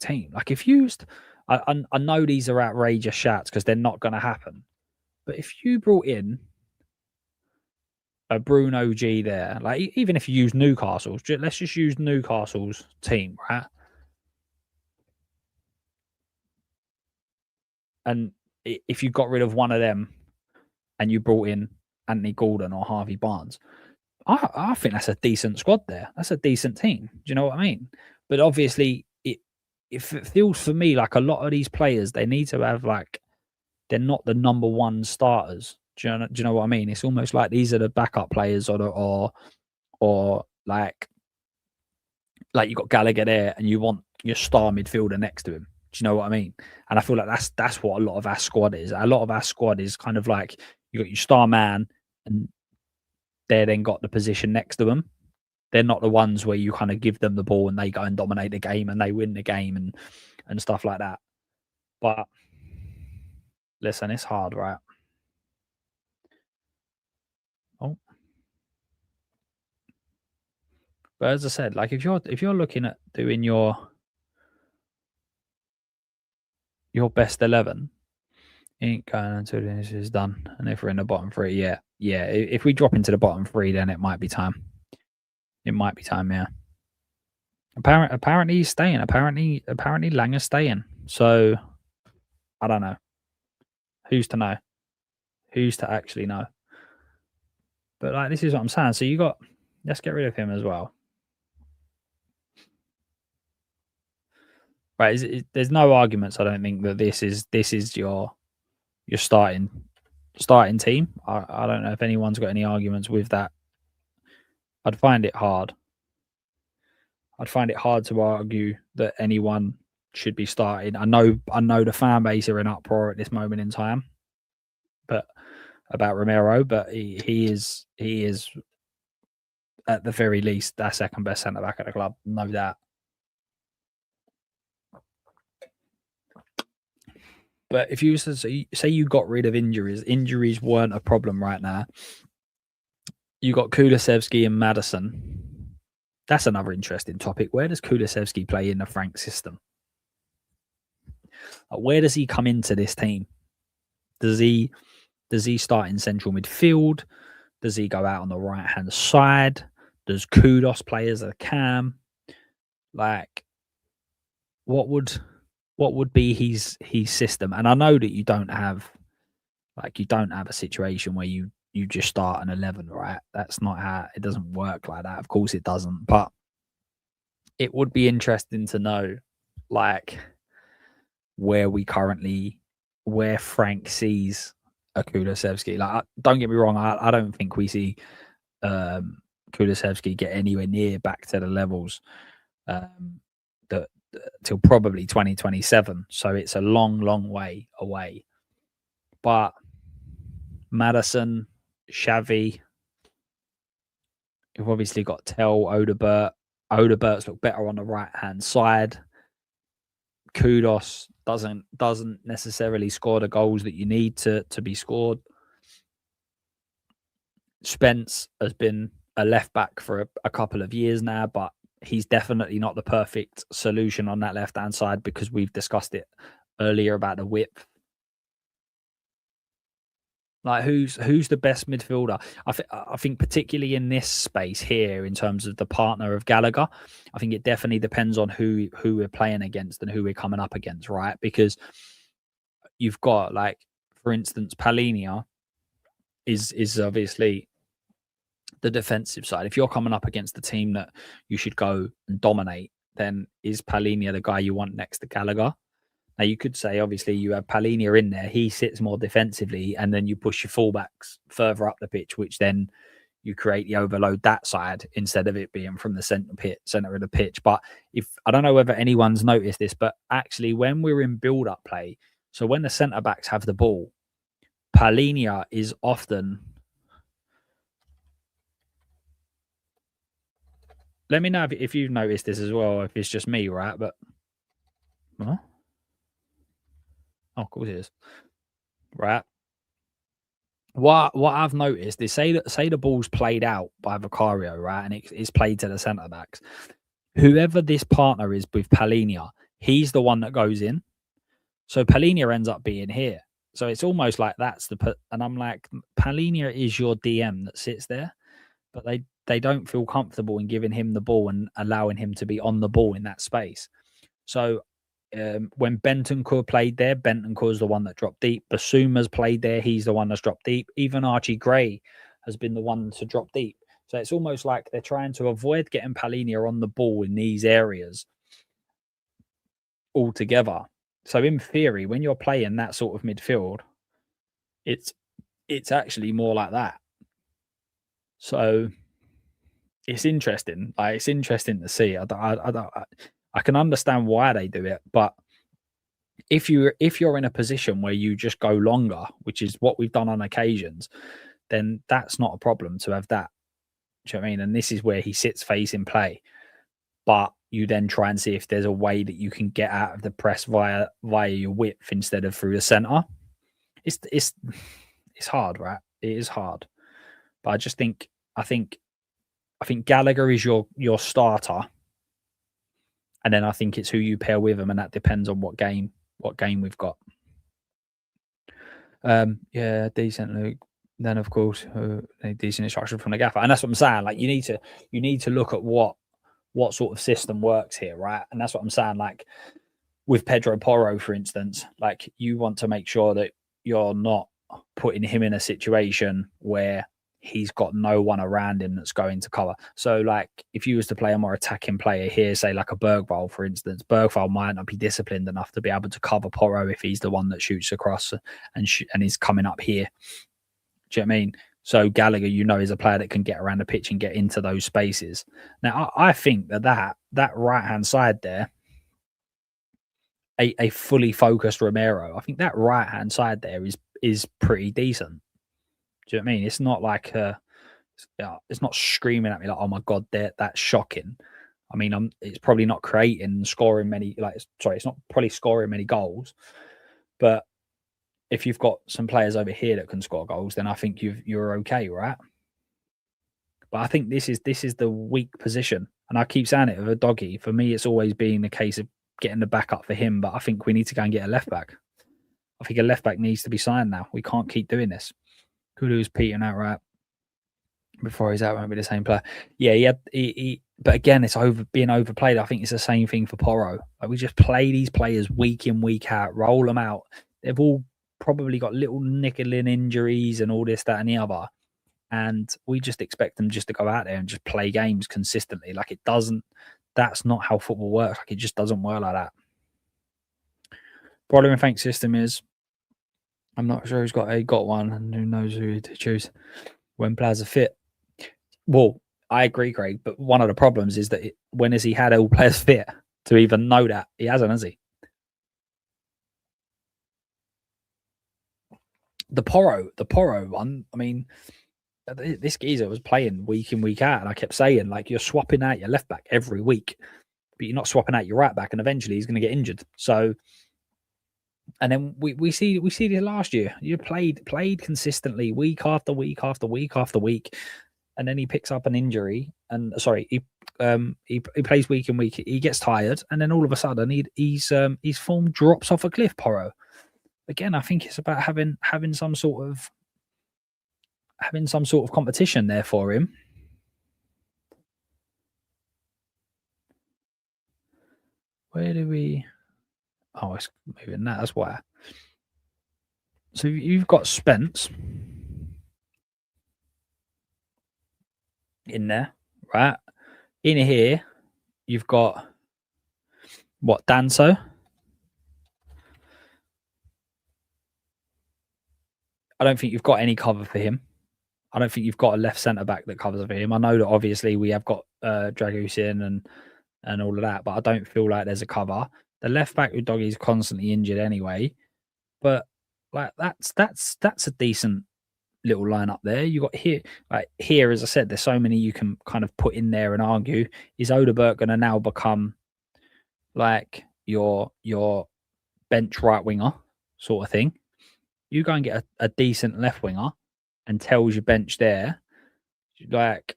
[SPEAKER 1] team. Like, if used, I know these are outrageous shouts because they're not going to happen, but if you brought in a Bruno G there, like, even if you use Newcastle's, let's just use Newcastle's team, right? And if you got rid of one of them and you brought in Anthony Gordon or Harvey Barnes, I think that's a decent squad there. That's a decent team. Do you know what I mean? But obviously, it feels for me like a lot of these players, they need to have, like, they're not the number one starters. Do you know what I mean? It's almost like these are the backup players, or like you got Gallagher there and you want your star midfielder next to him. Do you know what I mean? And I feel like that's what a lot of our squad is. A lot of our squad is kind of like you got your star man, and they then got the position next to them. They're not the ones where you kind of give them the ball and they go and dominate the game and they win the game and stuff like that. But listen, it's hard, right? Oh, but as I said, like, if you're looking at doing your best 11, it ain't going until this is done. And if we're in the bottom 3, yeah. If we drop into the bottom 3, then it might be time. It might be time, yeah. Apparently he's staying. Apparently Langer's staying. So I don't know. Who's to know? Who's to actually know? But, like, this is what I'm saying. So let's get rid of him as well. Right? There's no arguments. I don't think that this is your starting team. I don't know if anyone's got any arguments with that. I'd find it hard. To argue that anyone should be starting. I know the fan base are in uproar at this moment in time, but about Romero, but he is at the very least our second best centre back at the club, no doubt. But if you say you got rid of injuries weren't a problem right now. You got Kulusevski and Maddison. That's another interesting topic. Where does Kulusevski play in the Frank system? Where does he come into this team? Does he start in central midfield? Does he go out on the right-hand side? Does Kudos play as a cam? Like, what would be his system? And I know that you don't have a situation where you just start an 11, right? That's not how it doesn't work like that. Of course it doesn't. But it would be interesting to know, like, where Frank sees a Kulusevski. Like, don't get me wrong, I don't think we see Kulusevski get anywhere near back to the levels that till probably 2027. So it's a long, long way away. But Maddison, Xavi, you've obviously got Tell, Odebert. Odebert's look better on the right hand side. Kudos doesn't necessarily score the goals that you need to be scored. Spence has been a left back for a couple of years now, but he's definitely not the perfect solution on that left hand side because we've discussed it earlier about the width. Like, who's the best midfielder? I think particularly in this space here, in terms of the partner of Gallagher, I think it definitely depends on who we're playing against and who we're coming up against, right? Because you've got, like, for instance, Palhinha is obviously the defensive side. If you're coming up against the team that you should go and dominate, then is Palhinha the guy you want next to Gallagher? Now, you could say, obviously, you have Palhinha in there. He sits more defensively, and then you push your fullbacks further up the pitch, which then you create the overload that side instead of it being from the center of the pitch. But if I don't know whether anyone's noticed this, but actually, when we're in build-up play, so when the centre backs have the ball, Palhinha is often. Let me know if you've noticed this as well, if it's just me, right? But what? Oh, of course it is. Right. What I've noticed is, say the ball's played out by Vicario, right, and it's played to the centre backs. Whoever this partner is with Palhinha, he's the one that goes in. So Palhinha ends up being here. So it's almost like that's and I'm like, Palhinha is your DM that sits there, but they don't feel comfortable in giving him the ball and allowing him to be on the ball in that space. So when Bentancur played there, Bentancur's the one that dropped deep. Basuma's played there, he's the one that's dropped deep. Even Archie Gray has been the one to drop deep. So it's almost like they're trying to avoid getting Palhinha on the ball in these areas altogether. So in theory, when you're playing that sort of midfield, it's actually more like that. So it's interesting. Like, it's interesting to see. I can understand why they do it, but if you're in a position where you just go longer, which is what we've done on occasions, then that's not a problem to have that. Do you know what I mean? And this is where he sits facing play, but you then try and see if there's a way that you can get out of the press via your width instead of through the center. It's hard, right? It is hard, but I think Gallagher is your starter. And then I think it's who you pair with him, and that depends on what game we've got. Yeah, decent, Luke. Then of course, decent instruction from the gaffer, and that's what I'm saying. Like, you need to look at what sort of system works here, right? And that's what I'm saying. Like, with Pedro Porro, for instance, like, you want to make sure that you're not putting him in a situation where he's got no one around him that's going to cover. So, like, if you was to play a more attacking player here, say like a Bergvall, for instance, Bergvall might not be disciplined enough to be able to cover Porro if he's the one that shoots across and is coming up here. Do you know what I mean? So Gallagher, is a player that can get around the pitch and get into those spaces. Now, I think that right-hand side there, a fully focused Romero, I think that right-hand side there is pretty decent. Do you know what I mean? It's not like it's not screaming at me like, oh my god, that's shocking. I mean, it's probably not scoring many. It's not probably scoring many goals. But if you've got some players over here that can score goals, then I think you're okay, right? But I think this is the weak position, and I keep saying it with a doggy. For me, it's always been the case of getting the backup for him. But I think we need to go and get a left back. I think a left back needs to be signed now. We can't keep doing this. Kudu's petering out, right? before he's out, won't be the same player. Yeah, but again, it's being overplayed. I think it's the same thing for Porro. Like, we just play these players week in, week out, roll them out. They've all probably got little niggling injuries and all this, that, and the other. And we just expect them just to go out there and just play games consistently. Like, it doesn't, that's not how football works. Like, it just doesn't work like that. Problem with Frank's system is, I'm not sure he's got one, and who knows who to choose when players are fit. Well, I agree, Craig, but one of the problems is that when has he had all players fit to even know that? He hasn't, has he? The Porro one, I mean, this geezer was playing week in, week out, and I kept saying, like, you're swapping out your left back every week, but you're not swapping out your right back, and eventually he's going to get injured. So, and then we see this last year. You played consistently week after week after week after week, and then he picks up an injury, and he plays week in, week. He gets tired, and then all of a sudden his form drops off a cliff. Porro. Again, I think it's about having some sort of competition there for him. Where do we? Oh, it's moving that. That's why. So you've got Spence in there, right? In here, you've got what, Danso? I don't think you've got any cover for him. I don't think you've got a left centre back that covers for him. I know that obviously we have got Dragusin and all of that, but I don't feel like there's a cover. The left back with Doggy's constantly injured anyway, but like that's a decent little lineup there. You got here, as I said, there's so many you can kind of put in there and argue. Is Odeberg going to now become like your bench right winger sort of thing? You go and get a decent left winger and tells your bench there, like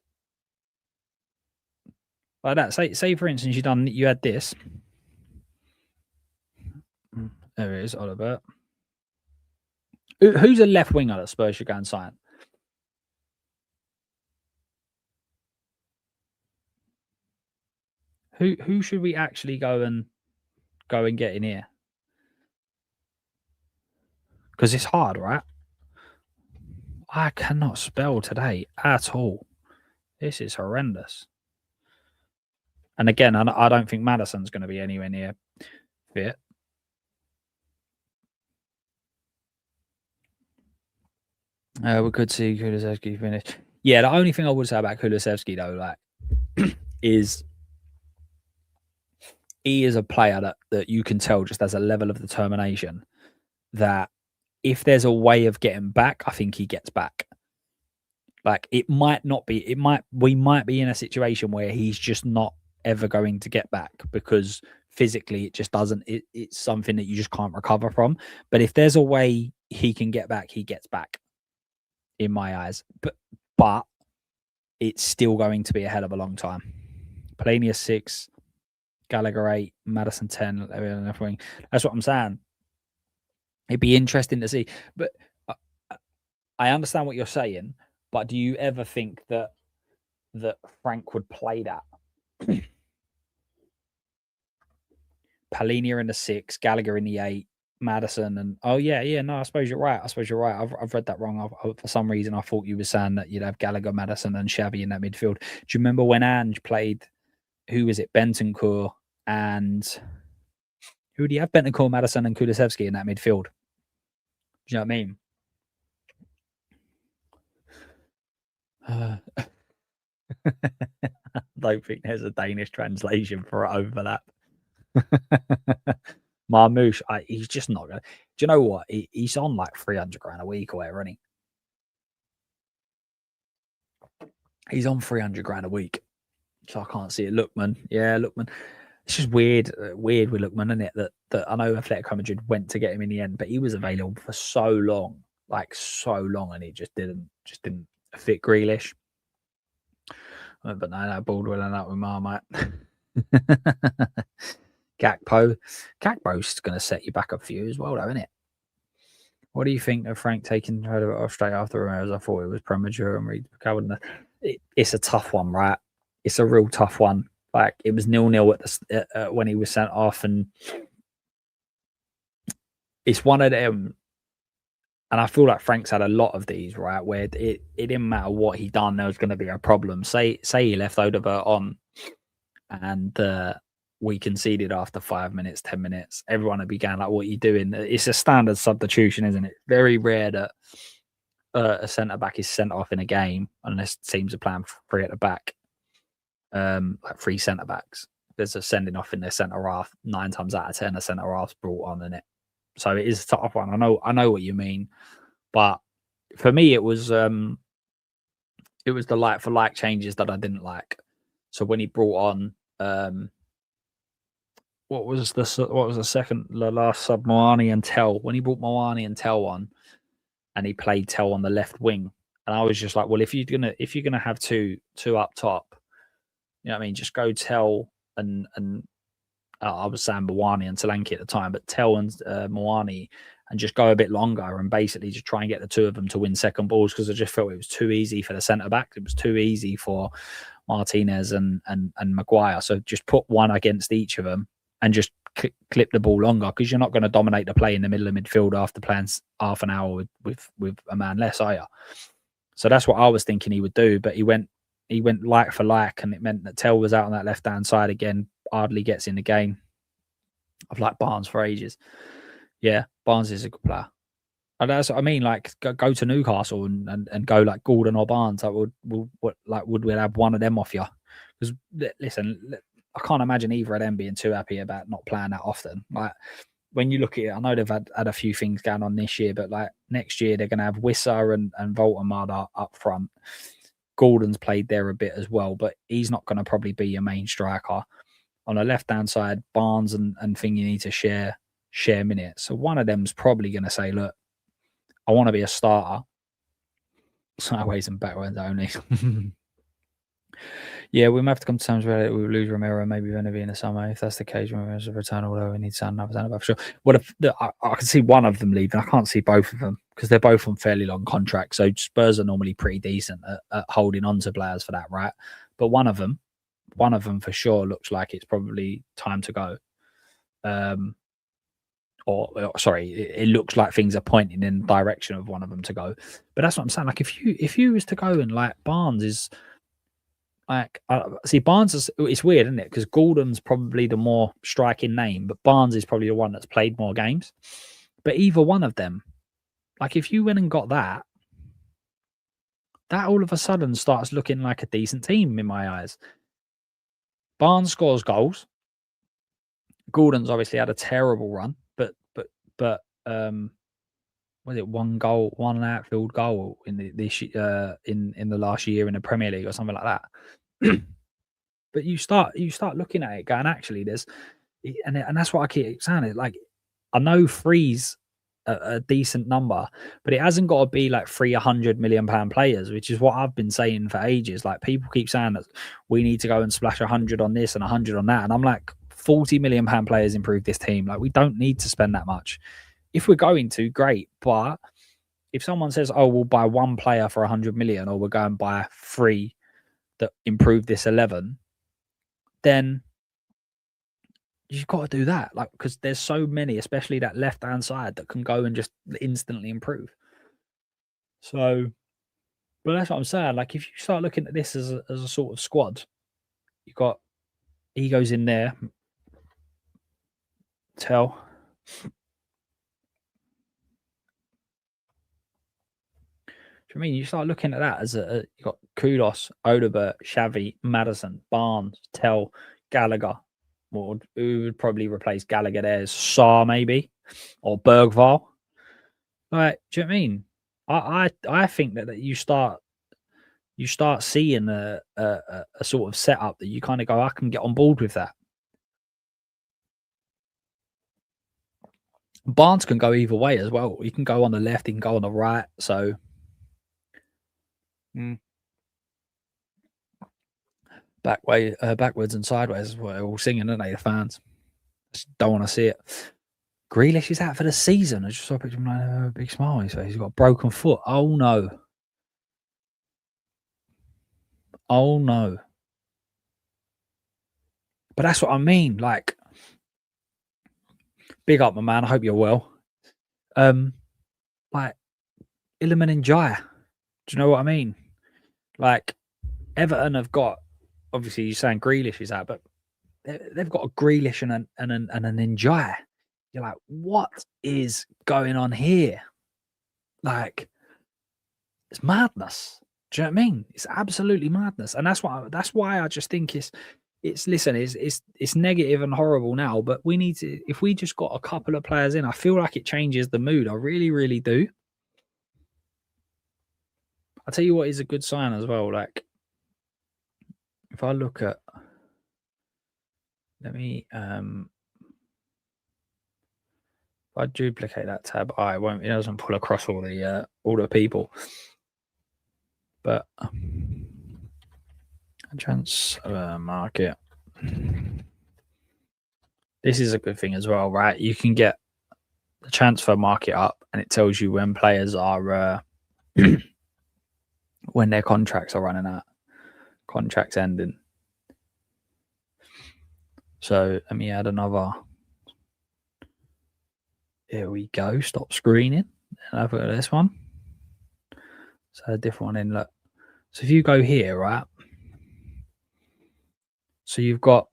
[SPEAKER 1] that. Say for instance, you had this. There it is, Oliver. Who's a left winger that Spurs should go and sign? Who should we actually go and get in here? Because it's hard, right? I cannot spell today at all. This is horrendous. And again, I don't think Maddison's going to be anywhere near fit. We could see Kulusevski finish. Yeah, the only thing I would say about Kulusevski though, like, is he is a player that you can tell just has a level of determination that if there's a way of getting back, I think he gets back. Like, it might not be, we might be in a situation where he's just not ever going to get back because physically it just doesn't, it's something that you just can't recover from. But if there's a way he can get back, he gets back in my eyes. But it's still going to be a hell of a long time. Pelania 6, Gallagher 8, Maddison 10, left wing. That's what I'm saying. It'd be interesting to see. But I understand what you're saying, but do you ever think that Frank would play that? Palhinha in the 6, Gallagher in the 8, Maddison, and no, I suppose you're right. I've read that wrong. For some reason, I thought you were saying that you'd have Gallagher, Maddison, and Xavi in that midfield. Do you remember when Ange played? Who was it? Bentancur and who do you have? Bentancur, Maddison, and Kulusevski in that midfield. Do you know what I mean? I don't think there's a Danish translation for overlap. Marmouche, he's just not gonna. Do you know what? He's on like 300 grand a week or whatever, isn't he? He's on 300 grand a week, so I can't see it. Lookman, yeah, Lookman. It's just weird with Lookman, isn't it? That I know Atletico Madrid went to get him in the end, but he was available for so long, and he just didn't fit Grealish. But no, that Baldwin and that with Marmite. Gakpo's going to set you back up for you as well, though, isn't it? What do you think of Frank taking credit off straight after Romero? I thought it was premature and recovered. It's a tough one, right? It's a real tough one. Like it was 0-0 when he was sent off, and it's one of them. And I feel like Frank's had a lot of these, right? Where it didn't matter what he done, there was going to be a problem. Say he left Odegaard on, and we conceded after 5 minutes, 10 minutes. Everyone would be going like, "What are you doing?" It's a standard substitution, isn't it? Very rare that a centre back is sent off in a game unless teams are playing three at the back, like three centre backs. There's a sending off in their centre half. 9 times out of 10, a centre half's brought on in it. So it is a tough one. I know what you mean, but for me, it was the like for like changes that I didn't like. So when he brought on, what was the last sub, Moani and Tell? When he brought Moani and Tell on, and he played Tell on the left wing, and I was just like, well, if you're gonna have two up top, you know what I mean, just go Tell and I was saying Moani and Solanke at the time, but Tell and Moani, and just go a bit longer and basically just try and get the two of them to win second balls, because I just felt it was too easy for the centre backs. It was too easy for Martinez and Maguire. So just put one against each of them and just clip the ball longer, because you're not going to dominate the play in the middle of midfield after playing half an hour with a man less, are you? So that's what I was thinking he would do, but he went like for like, and it meant that Tell was out on that left hand side again. Hardly gets in the game. I've liked Barnes for ages. Yeah, Barnes is a good player. And that's what I mean. Like, go to Newcastle and go like Gordon or Barnes. Like, would we have one of them off you? Because listen, I can't imagine either of them being too happy about not playing that often. Like, when you look at it, I know they've had a few things going on this year, but like next year they're going to have Wissa and Voltemade up front. Gordon's played there a bit as well, but he's not going to probably be your main striker. On the left-hand side, Barnes and Thingy need to share minutes. So one of them's probably going to say, look, I want to be a starter. Sideways and backwards only. Yeah, we might have to come to terms with it. We will lose Romero, maybe Venavi in the summer. If that's the case, Romero's a return, although we need another centre back for sure. What if I can see one of them leaving? I can't see both of them because they're both on fairly long contracts. So Spurs are normally pretty decent at holding on to players for that, right? But one of them for sure looks like it's probably time to go. Sorry, it looks like things are pointing in the direction of one of them to go. But that's what I'm saying. Like, if you was to go and like Barnes is like, see, Barnes is, it's weird, isn't it? Because Gordon's probably the more striking name, but Barnes is probably the one that's played more games. But either one of them, like, if you went and got that all of a sudden starts looking like a decent team in my eyes. Barnes scores goals. Gordon's obviously had a terrible run, but was it one outfield goal in the last year in the Premier League or something like that? But you start looking at it, going, actually, there's, and that's what I keep saying. It like, I know three's a decent number, but it hasn't got to be like 300 million pound players, which is what I've been saying for ages. Like, people keep saying that we need to go and splash 100 on this and 100 on that, and I'm like, 40 million pound players improve this team. Like, we don't need to spend that much. If we're going to, great, but if someone says, oh, we'll buy one player for 100 million, or we're going to buy 3 that improve this 11, then you've got to do that. Like, because there's so many, especially that left-hand side, that can go and just instantly improve. So, but that's what I'm saying. Like, if you start looking at this as a sort of squad, you've got egos in there. Tell. I mean, you start looking at that as you got Kudos, Odegaard, Xavi, Maddison, Barnes, Tell, Gallagher. Well, who would probably replace Gallagher there? Sarr, maybe, or Bergval. Like, do you know what I mean? I think that you start seeing a sort of setup that you kind of go, I can get on board with that. Barnes can go either way as well. He can go on the left, he can go on the right. So, backwards and sideways is what they're all singing, aren't they, the fans? Just don't want to see it. Grealish is out for the season. I just saw a picture of him, like, a big smile on his face. He's got a broken foot. Oh no. Oh no. But that's what I mean. Like, big up, my man. I hope you're well. Like Iliman and Jaya. Do you know what I mean? Like Everton have got, obviously you're saying Grealish is out, but they've got a Grealish and an Njaya. You're like, what is going on here? Like, it's madness. Do you know what I mean? It's absolutely madness, and that's why I just think it's listen, it's negative and horrible now, but we need to, if we just got a couple of players in, I feel like it changes the mood. I really, really do. I'll tell you what is a good sign as well. Like, if I look at, let me if I duplicate that tab, it won't. It doesn't pull across all the people. But transfer market. This is a good thing as well, right? You can get the transfer market up, and it tells you when players are when their contracts are running out, contracts ending. So let me add another. Here we go. Stop screening. And I've got this one. So a different one in. Look. So if you go here, right? So you've got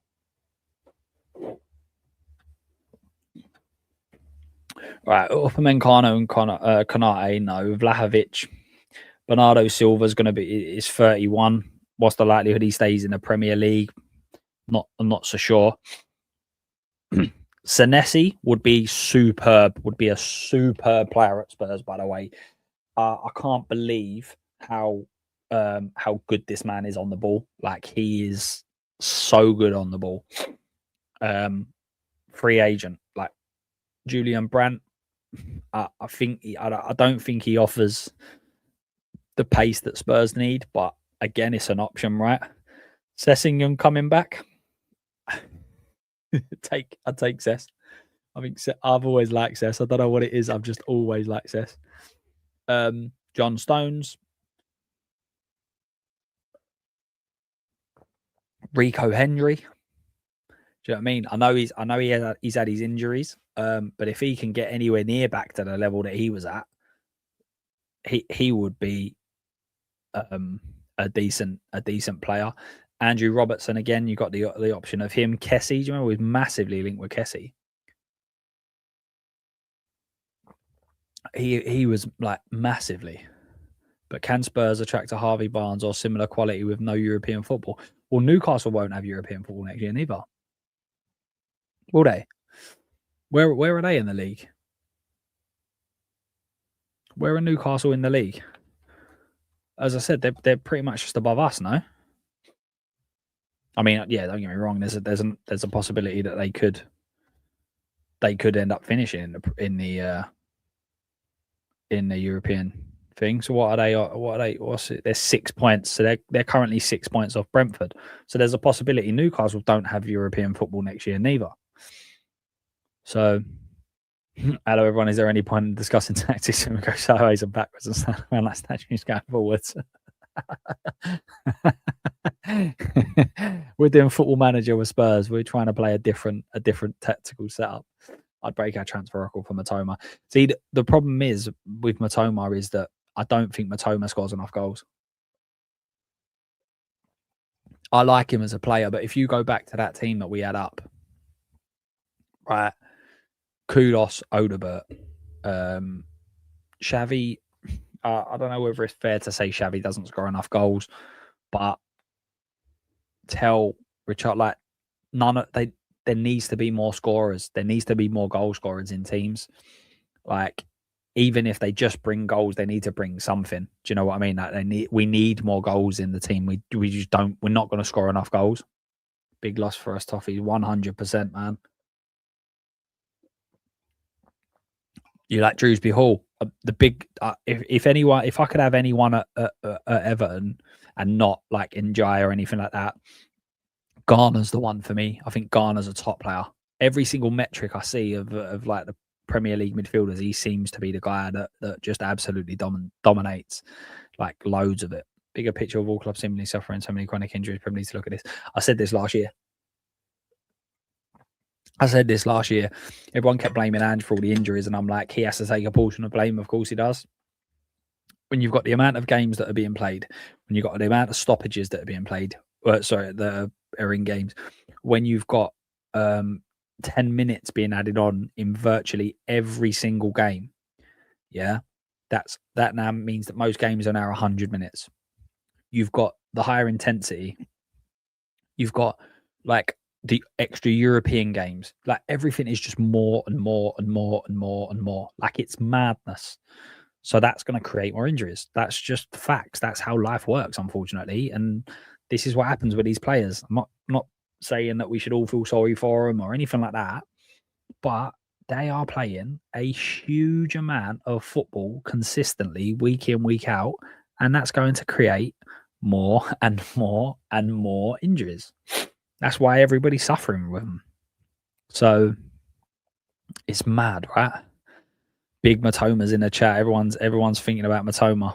[SPEAKER 1] right, Upamecano and Konate, no. Vlahovic, Bernardo Silva's going to be is 31. What's the likelihood he stays in the Premier League? I'm not so sure. Senesi would be superb. Would be a superb player at Spurs, by the way. I can't believe how good this man is on the ball. Like, he is so good on the ball. Free agent, like Julian Brandt. I don't think he offers the pace that Spurs need, but again, it's an option, right? Sessegnon coming back. I'd take Sess. I think I've always liked Sess. I don't know what it is. I've just always liked Sess. John Stones, Rico Henry. Do you know what I mean? I know he's had his injuries, but if he can get anywhere near back to the level that he was at, he would be a decent player. Andrew Robertson, again, you got the option of him. Kessie, do you remember, was massively linked with Kessie. He was like massively. But can Spurs attract a Harvey Barnes or similar quality with no European football? Well, Newcastle won't have European football next year neither. Will they? Where are they in the league? Where are Newcastle in the league? As I said, they're pretty much just above us, no? I mean, yeah, don't get me wrong. There's a possibility that they could end up finishing in the European thing. So what are they? What's it? They're 6 points. So they're currently 6 points off Brentford. So there's a possibility Newcastle don't have European football next year neither. So, hello everyone. Is there any point in discussing tactics when we go sideways and backwards and stand around like statues going forwards? We're doing Football Manager with Spurs. We're trying to play a different tactical setup. I'd break our transfer record for Matoma. See, the problem is with Matoma is that I don't think Matoma scores enough goals. I like him as a player, but if you go back to that team that we had up, right, Kudos, Odobert, Xavi, I don't know whether it's fair to say Xavi doesn't score enough goals, but tell Richard, like, there needs to be more scorers. There needs to be more goal scorers in teams. Like, even if they just bring goals, they need to bring something. Do you know what I mean? Like, we need more goals in the team. We just don't. We're not going to score enough goals. Big loss for us, Toffee. 100%, man. You like Drewsbury Hall? The big. If I could have anyone at Everton and not like Njai or anything like that, Garner's the one for me. I think Garner's a top player. Every single metric I see of like the Premier League midfielders, he seems to be the guy that just absolutely dominates, like, loads of it. bigger picture of all clubs seemingly suffering so many chronic injuries. Premier League to look at this. I said this last year. Everyone kept blaming Ange for all the injuries, and I'm like, he has to take a portion of blame. Of course he does. When you've got the amount of games that are being played, when you've got the amount of stoppages that are being played, that are in games, when you've got 10 minutes being added on in virtually every single game, yeah, that now means that most games are now 100 minutes. You've got the higher intensity. You've got like the extra European games. Like everything is just more and more and more and more and more. Like it's madness. So that's going to create more injuries. That's just facts. That's how life works, unfortunately. And this is what happens with these players. I'm not saying that we should all feel sorry for them or anything like that, but they are playing a huge amount of football consistently, week in, week out, and that's going to create more and more and more injuries. That's why everybody's suffering with them. So it's mad, right? Big Matoma's in the chat. Everyone's thinking about Matoma.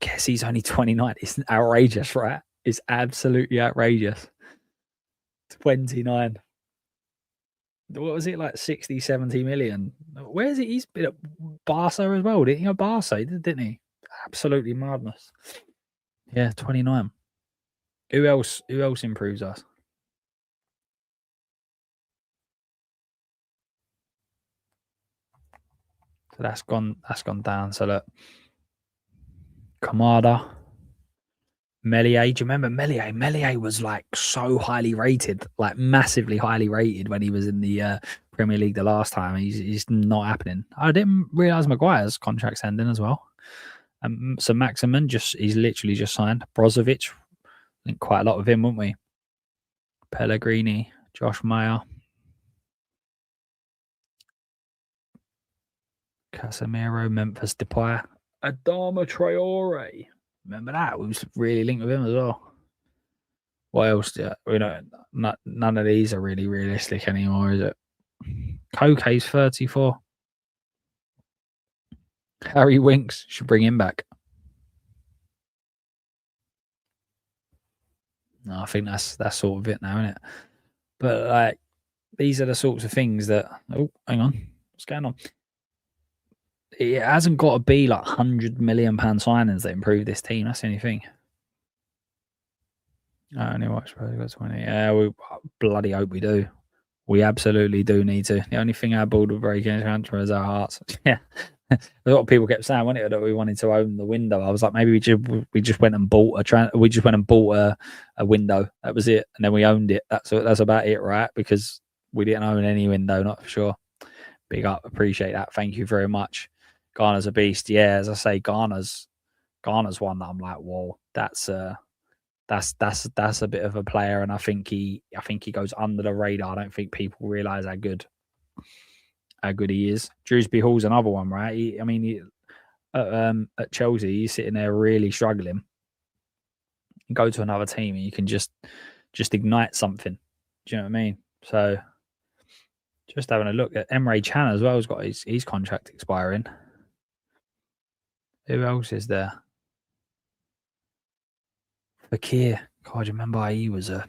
[SPEAKER 1] Guess he's only 29. It's outrageous, right? It's absolutely outrageous. 29. What was it, like 60, 70 million? Where is it? He's been at Barca as well, didn't he? At Barca, didn't he? Absolutely madness. Yeah, 29. Who else improves us? So that's gone down. So look, Kamada, Melier. Do you remember Melier? Melier was like so highly rated, like massively highly rated when he was in the Premier League the last time. He's not happening. I didn't realise Maguire's contract's ending as well. So Maximin he's literally just signed. Brozovic, I think quite a lot of him, wouldn't we? Pellegrini, Josh Mayer, Casemiro, Memphis Depay, Adama Traore. Remember that? We was really linked with him as well. What else? We don't. None of these are really realistic anymore, is it? Koke's 34. Harry Winks should bring him back. No, I think that's sort of it now, isn't it? But like, these are the sorts of things that. Oh, hang on, what's going on? It hasn't got to be like £100 million signings that improve this team. That's the only thing. I only watch Spurs got 20. Yeah, we bloody hope we do. We absolutely do need to. The only thing our board will break in transfer is our hearts. Yeah. A lot of people kept saying, wasn't it, that we wanted to own the window. I was like, maybe we just went and bought a window. That was it, and then we owned it. That's about it, right? Because we didn't own any window, not for sure. Big up, appreciate that. Thank you very much. Garner's a beast. Yeah, as I say, Garner's one that I'm like, whoa, that's a bit of a player, and I think he goes under the radar. I don't think people realise how good he is. Drewsbury Hall's another one, right? At Chelsea, he's sitting there really struggling. You go to another team and you can just ignite something. Do you know what I mean? So just having a look at Emre Can as well has got his contract expiring. Who else is there? Fakir. God, you remember he was a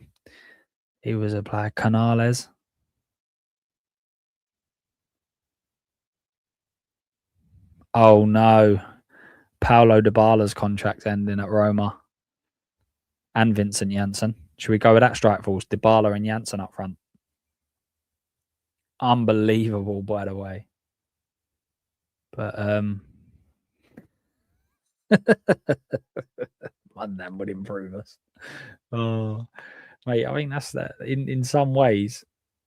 [SPEAKER 1] player. Canales. Oh no. Paulo Dybala's contract ending at Roma. And Vincent Janssen. Should we go with that strike force? Dybala and Janssen up front. Unbelievable, by the way. But that would improve us. Oh, mate, I think that's that. In some ways,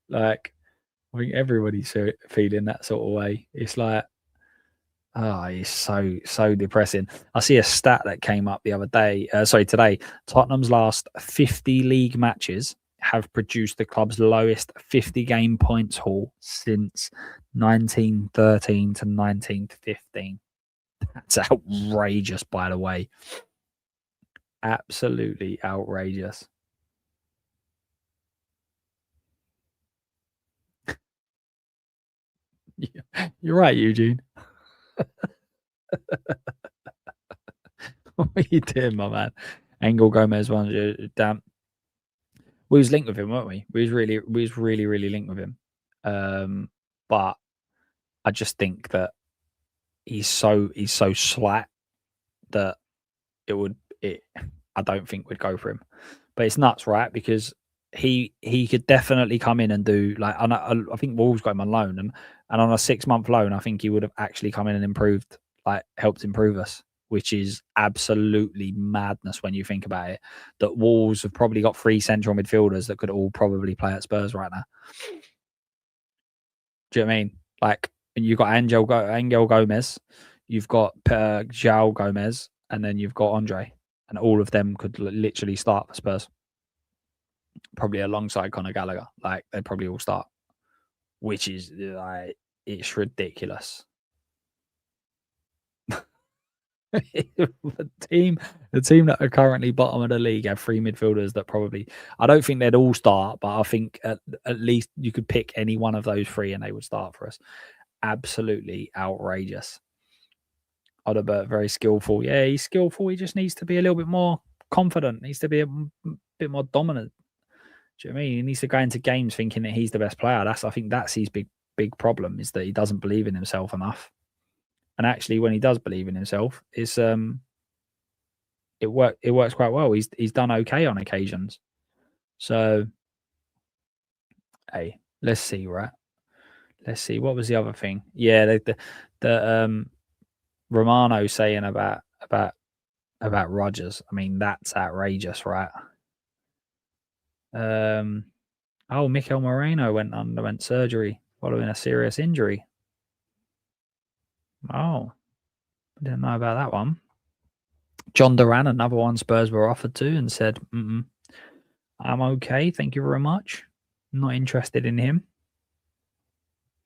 [SPEAKER 1] like I think everybody's feeling that sort of way. It's like, it's so depressing. I see a stat that came up the other day. Today, Tottenham's last 50 league matches have produced the club's lowest 50-game points haul since 1913 to 1915. That's outrageous, by the way. Absolutely outrageous. You're right, Eugene. What are you doing, my man? Angel Gomez one. Damn. We was linked with him, weren't we? We was really linked with him. But I just think that he's so slight that I don't think we'd go for him. But it's nuts, right? Because he could definitely come in and do like I think Wolves got him on loan and on a 6-month loan, I think he would have actually come in and improved, like helped improve us, which is absolutely madness when you think about it. That Wolves have probably got 3 central midfielders that could all probably play at Spurs right now. Do you know what I mean? Like you've got Angel Gomez, you've got João Gomez, and then you've got Andre, and all of them could literally start for Spurs. Probably alongside Conor Gallagher. Like they'd probably all start, which is like it's ridiculous. the team that are currently bottom of the league have 3 midfielders that probably I don't think they'd all start, but I think at least you could pick any one of those 3 and they would start for us. Absolutely outrageous. Odobert, very skillful. Yeah, he's skillful. He just needs to be a little bit more confident. Needs to be a bit more dominant. Do you know what I mean? He needs to go into games thinking that he's the best player. I think that's his big problem, is that he doesn't believe in himself enough. And actually, when he does believe in himself, it works quite well. He's done okay on occasions. So, hey, let's see, right? Let's see. What was the other thing? Yeah, the Romano saying about Rodgers. I mean, that's outrageous, right? Mikel Moreno underwent surgery following a serious injury. Oh, I didn't know about that one. John Duran, another one Spurs were offered to, and said, I'm okay, thank you very much. Not interested in him.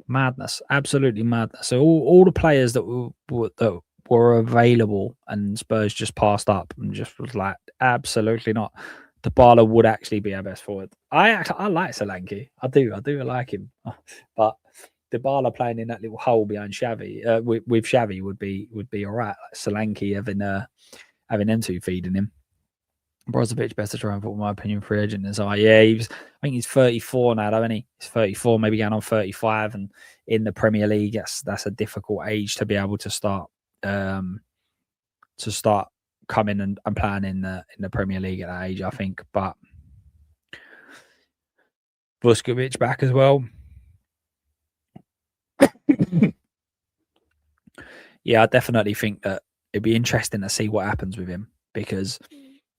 [SPEAKER 1] Madness, absolutely madness. So all the players that were available and Spurs just passed up and just was like, absolutely not. Dybala would actually be our best forward. I like Solanke. I do like him, but Dybala playing in that little hole behind Xavi with Xavi would be all right. Like Solanke having them 2 feeding him. Brozovic best to try and put, in my opinion, free agent as I think he's 34 now, don't he? He's 34, maybe going on 35, and in the Premier League, that's a difficult age to be able to start coming and playing in the Premier League at that age, I think. But Vuskovic back as well. Yeah, I definitely think that it'd be interesting to see what happens with him, because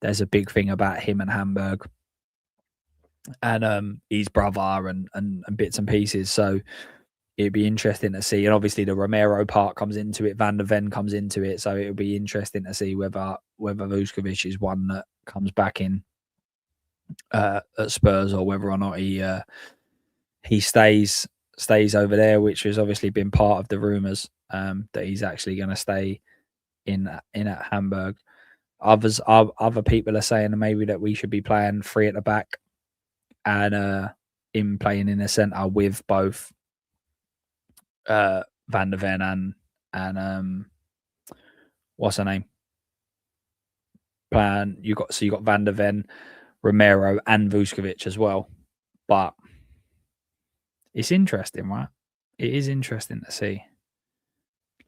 [SPEAKER 1] there's a big thing about him and Hamburg and his brother and bits and pieces. So it'd be interesting to see. And obviously the Romero part comes into it, Van der Ven comes into it. So it'll be interesting to see whether Vuskovic is one that comes back in at Spurs, or whether or not he stays over there, which has obviously been part of the rumours that he's actually going to stay in at Hamburg. Other people are saying maybe that we should be playing 3 at the back and him playing in the centre with both Van der Ven and what's her name? You got Van der Ven, Romero, and Vuskovic as well. But it's interesting, right? It is interesting to see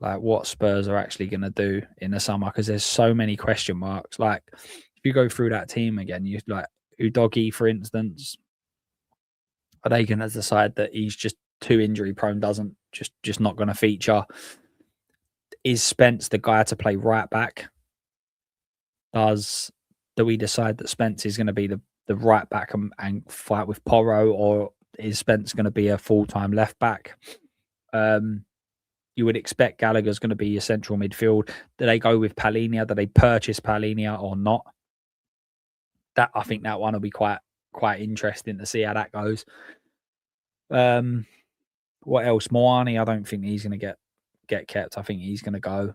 [SPEAKER 1] like what Spurs are actually going to do in the summer, because there's so many question marks. Like if you go through that team again, you like Udogie, for instance. Are they going to decide that he's just too injury prone, doesn't just not going to feature? Is Spence the guy to play right back? Do we decide that Spence is going to be the right back and fight with Porro, or is Spence going to be a full-time left back? You would expect Gallagher's going to be your central midfield. Do they go with Palhinha? Do they purchase Palhinha or not? That I think that one will be quite interesting to see how that goes. What else? Moani, I don't think he's going to get kept. I think he's going to go.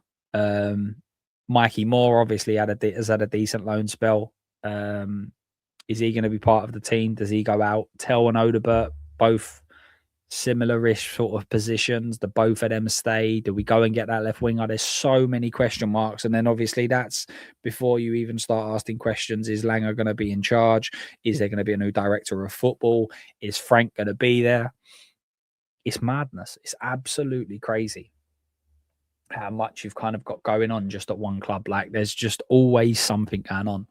[SPEAKER 1] Mikey Moore obviously has had a decent loan spell. Is he going to be part of the team? Does he go out? Tell and Odobert both similar-ish sort of positions? Do both of them stay? Do we go and get that left winger? There's so many question marks. And then obviously that's before you even start asking questions. Is Langer going to be in charge? Is there going to be a new director of football? Is Frank going to be there? It's madness. It's absolutely crazy how much you've kind of got going on just at one club. Like there's just always something going on.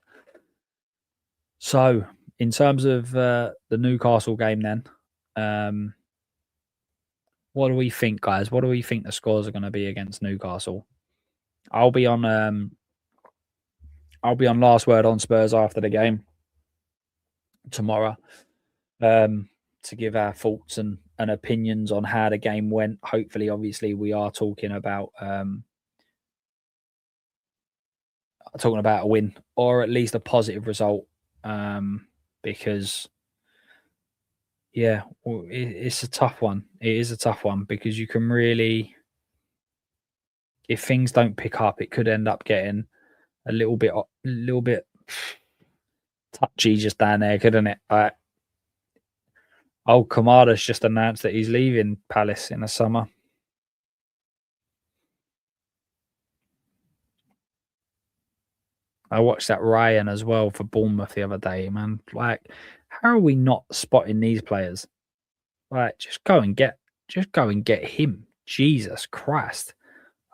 [SPEAKER 1] So in terms of the Newcastle game then, what do we think, guys? What do we think the scores are going to be against Newcastle? I'll be on last word on Spurs after the game tomorrow, to give our thoughts and opinions on how the game went. Hopefully, obviously, we are talking about a win or at least a positive result, because yeah, it's a tough one. It is a tough one because you can really, if things don't pick up, it could end up getting a little bit touchy just down there, couldn't it? Kamada's just announced that he's leaving Palace in the summer. I watched that Ryan as well for Bournemouth the other day, man. Like, how are we not spotting these players? Like, just go and get him. Jesus Christ.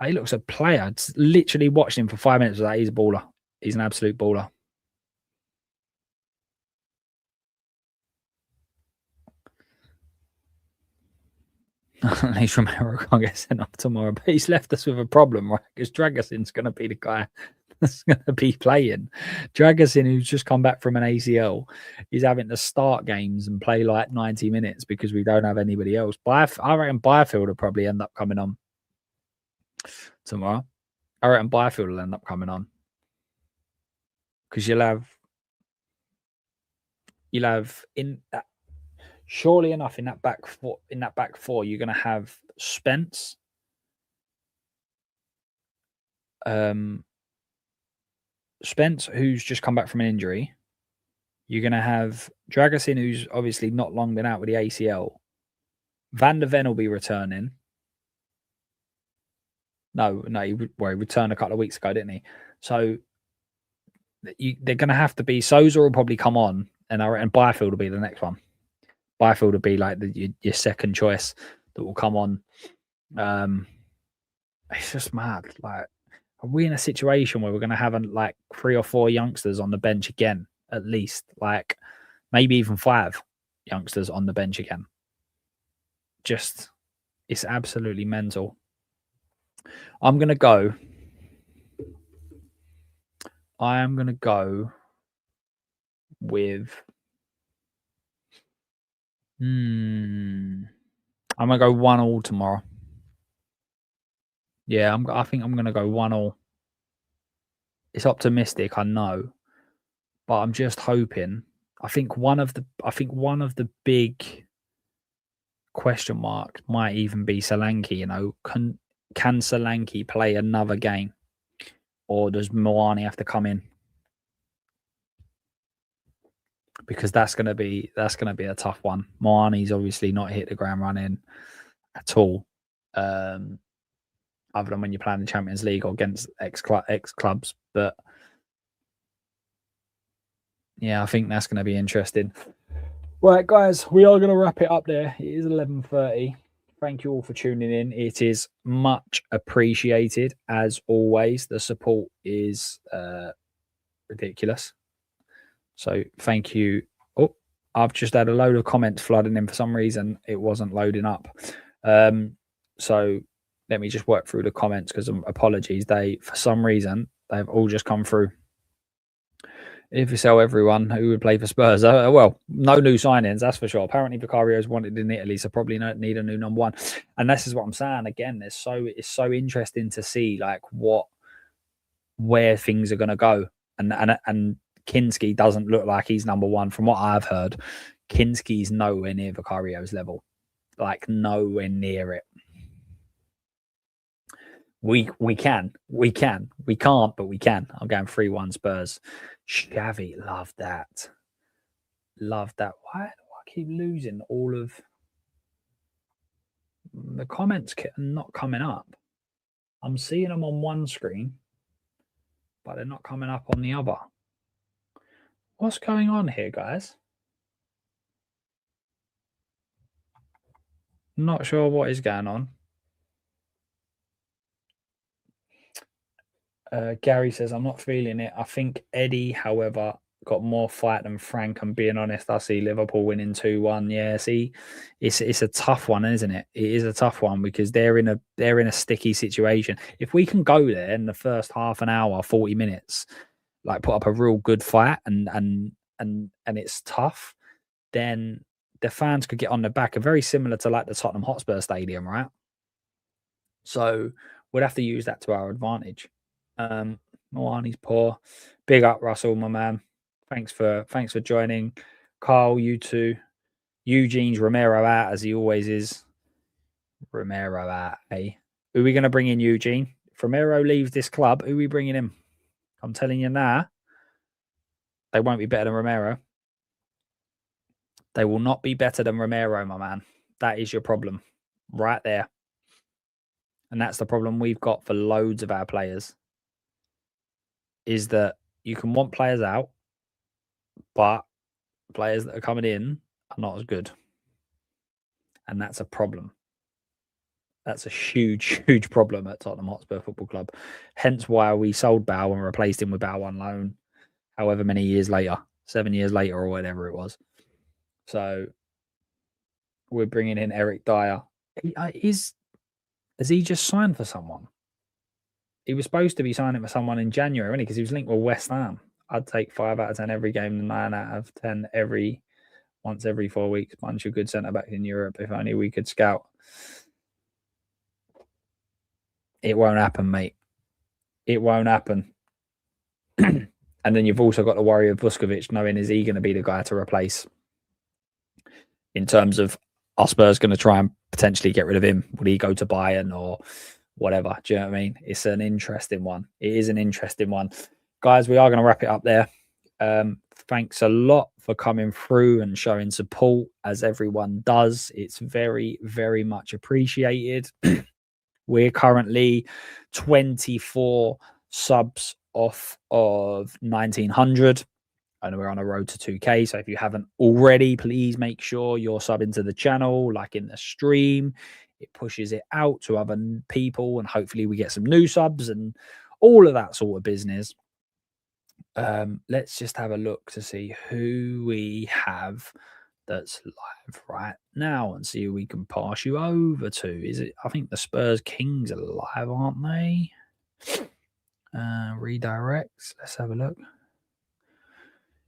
[SPEAKER 1] He looks a player. I literally watched him for 5 minutes. Like, he's a baller. He's an absolute baller. At least Romero can't get sent off tomorrow, but he's left us with a problem, right? Because Dragassin's going to be the guy that's going to be playing. Dragassin, who's just come back from an ACL, he's having to start games and play like 90 minutes because we don't have anybody else. I reckon Byfield will probably end up coming on tomorrow. I reckon Byfield will end up coming on because you'll have in that. Surely enough, in that back four, you're going to have Spence, who's just come back from an injury. You're going to have Dragassin, who's obviously not long been out with the ACL. Van der Ven will be returning. No, he returned a couple of weeks ago, didn't he? So they're going to have to be. Sousa will probably come on, and Byfield will be the next one. Byfield would be like your second choice that will come on. It's just mad. Like, are we in a situation where we're going to have like 3 or 4 youngsters on the bench again, at least? Like, maybe even 5 youngsters on the bench again. Just, it's absolutely mental. I'm going to go. I am going to go with. I'm gonna go 1-1 tomorrow. Yeah, I think I'm gonna go 1-1. It's optimistic, I know, but I'm just hoping. I think one of the big question marks might even be Solanke. You know, can Solanke play another game, or does Moani have to come in? Because that's gonna be a tough one. Moani's obviously not hit the ground running at all, other than when you're playing the Champions League or against ex clubs. But yeah, I think that's going to be interesting. Right, guys, we are going to wrap it up there. It is 11:30. Thank you all for tuning in. It is much appreciated, as always. The support is ridiculous. So thank you. Oh, I've just had a load of comments flooding in. For some reason, it wasn't loading up. So let me just work through the comments because apologies. For some reason, they've all just come through. If you sell everyone who would play for Spurs, well, no new signings, that's for sure. Apparently, Vicario's wanted in Italy, so probably need a new number 1. And this is what I'm saying. Again, it's so interesting to see like where things are going to go. And Kinski doesn't look like he's number 1 from what I've heard. Kinski's nowhere near Vicario's level, like nowhere near it. We can't, but we can. I'm going 3-1 Spurs. Xavi, love that. Why do I keep losing all of? the comments are not coming up. I'm seeing them on one screen, but they're not coming up on the other. What's going on here, guys? Not sure what is going on. Gary says, I'm not feeling it. I think Eddie, however, got more fight than Frank. And being honest, I see Liverpool winning 2-1. Yeah, see, it's a tough one, isn't it? It is a tough one because they're in a sticky situation. If we can go there in the first half an hour, 40 minutes, like put up a real good fight and it's tough, then the fans could get on the back. Very similar to like the Tottenham Hotspur Stadium, right? So we'd have to use that to our advantage. Moani's poor. Big up, Russell, my man. Thanks for joining. Carl, you too. Eugene's Romero out as he always is. Romero out, eh? Who are we going to bring in, Eugene? If Romero leaves this club, who are we bringing in? I'm telling you now, they won't be better than Romero. They will not be better than Romero, my man. That is your problem right there. And that's the problem we've got for loads of our players, is that you can want players out, but players that are coming in are not as good. And that's a problem. That's a huge, huge problem at Tottenham Hotspur Football Club. Hence why we sold Bow and replaced him with Bow on loan, however many years later, 7 years later or whatever it was. So we're bringing in Eric Dyer. Has he just signed for someone? He was supposed to be signing for someone in January, wasn't he? Because he was linked with West Ham. I'd take 5 out of 10 every game, 9 out of 10 once every 4 weeks. Bunch of good centre backs in Europe. If only we could scout. It won't happen, mate. It won't happen. And then you've also got the worry of Vuskovic, knowing is he going to be the guy to replace? In terms of, are Spurs going to try and potentially get rid of him? Would he go to Bayern or whatever? Do you know what I mean? It's an interesting one. It is an interesting one. Guys, we are going to wrap it up there. Thanks a lot for coming through and showing support, as everyone does. It's very, very much appreciated. We're currently 24 subs off of 1900. And we're on a road to 2K. So if you haven't already, please make sure you're subbing to the channel, like in the stream. It pushes it out to other people, and hopefully we get some new subs and all of that sort of business. Let's just have a look to see who we have that's live right now and see who we can pass you over to. Is it? I think the Spurs Kings are live, aren't they? Redirects. Let's have a look.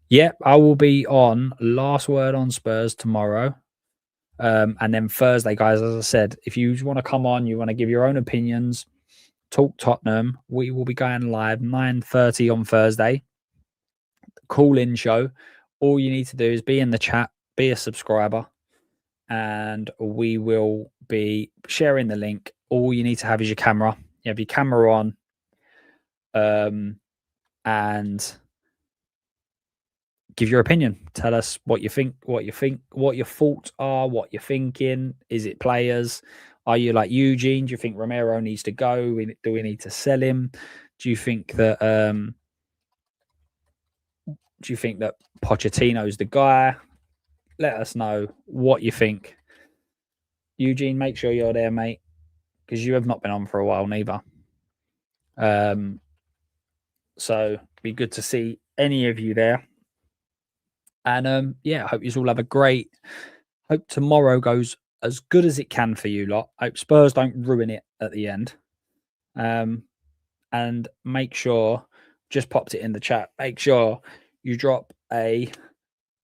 [SPEAKER 1] Yep, I will be on Last Word on Spurs tomorrow. And then Thursday, guys, as I said, if you want to come on, you want to give your own opinions, talk Tottenham, we will be going live 9:30 on Thursday. Call-in show. All you need to do is be in the chat, be a subscriber, and we will be sharing the link. All you need to have is your camera. You have your camera on, and give your opinion. Tell us what you think, what your thoughts are, what you're thinking. Is it players? Are you like Eugene? Do you think Romero needs to go? Do we need to sell him? Do you think that Pochettino's the guy? Let us know what you think. Eugene, make sure you're there, mate, because you have not been on for a while neither. So it'd be good to see any of you there. And yeah, I hope you all have a great. Hope tomorrow goes as good as it can for you lot. Hope Spurs don't ruin it at the end. And make sure, just popped it in the chat, make sure you drop a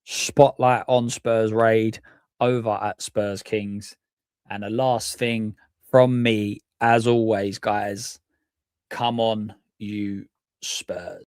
[SPEAKER 1] Spotlight on Spurs raid over at Spurs Kings. And the last thing from me, as always, guys, come on, you Spurs.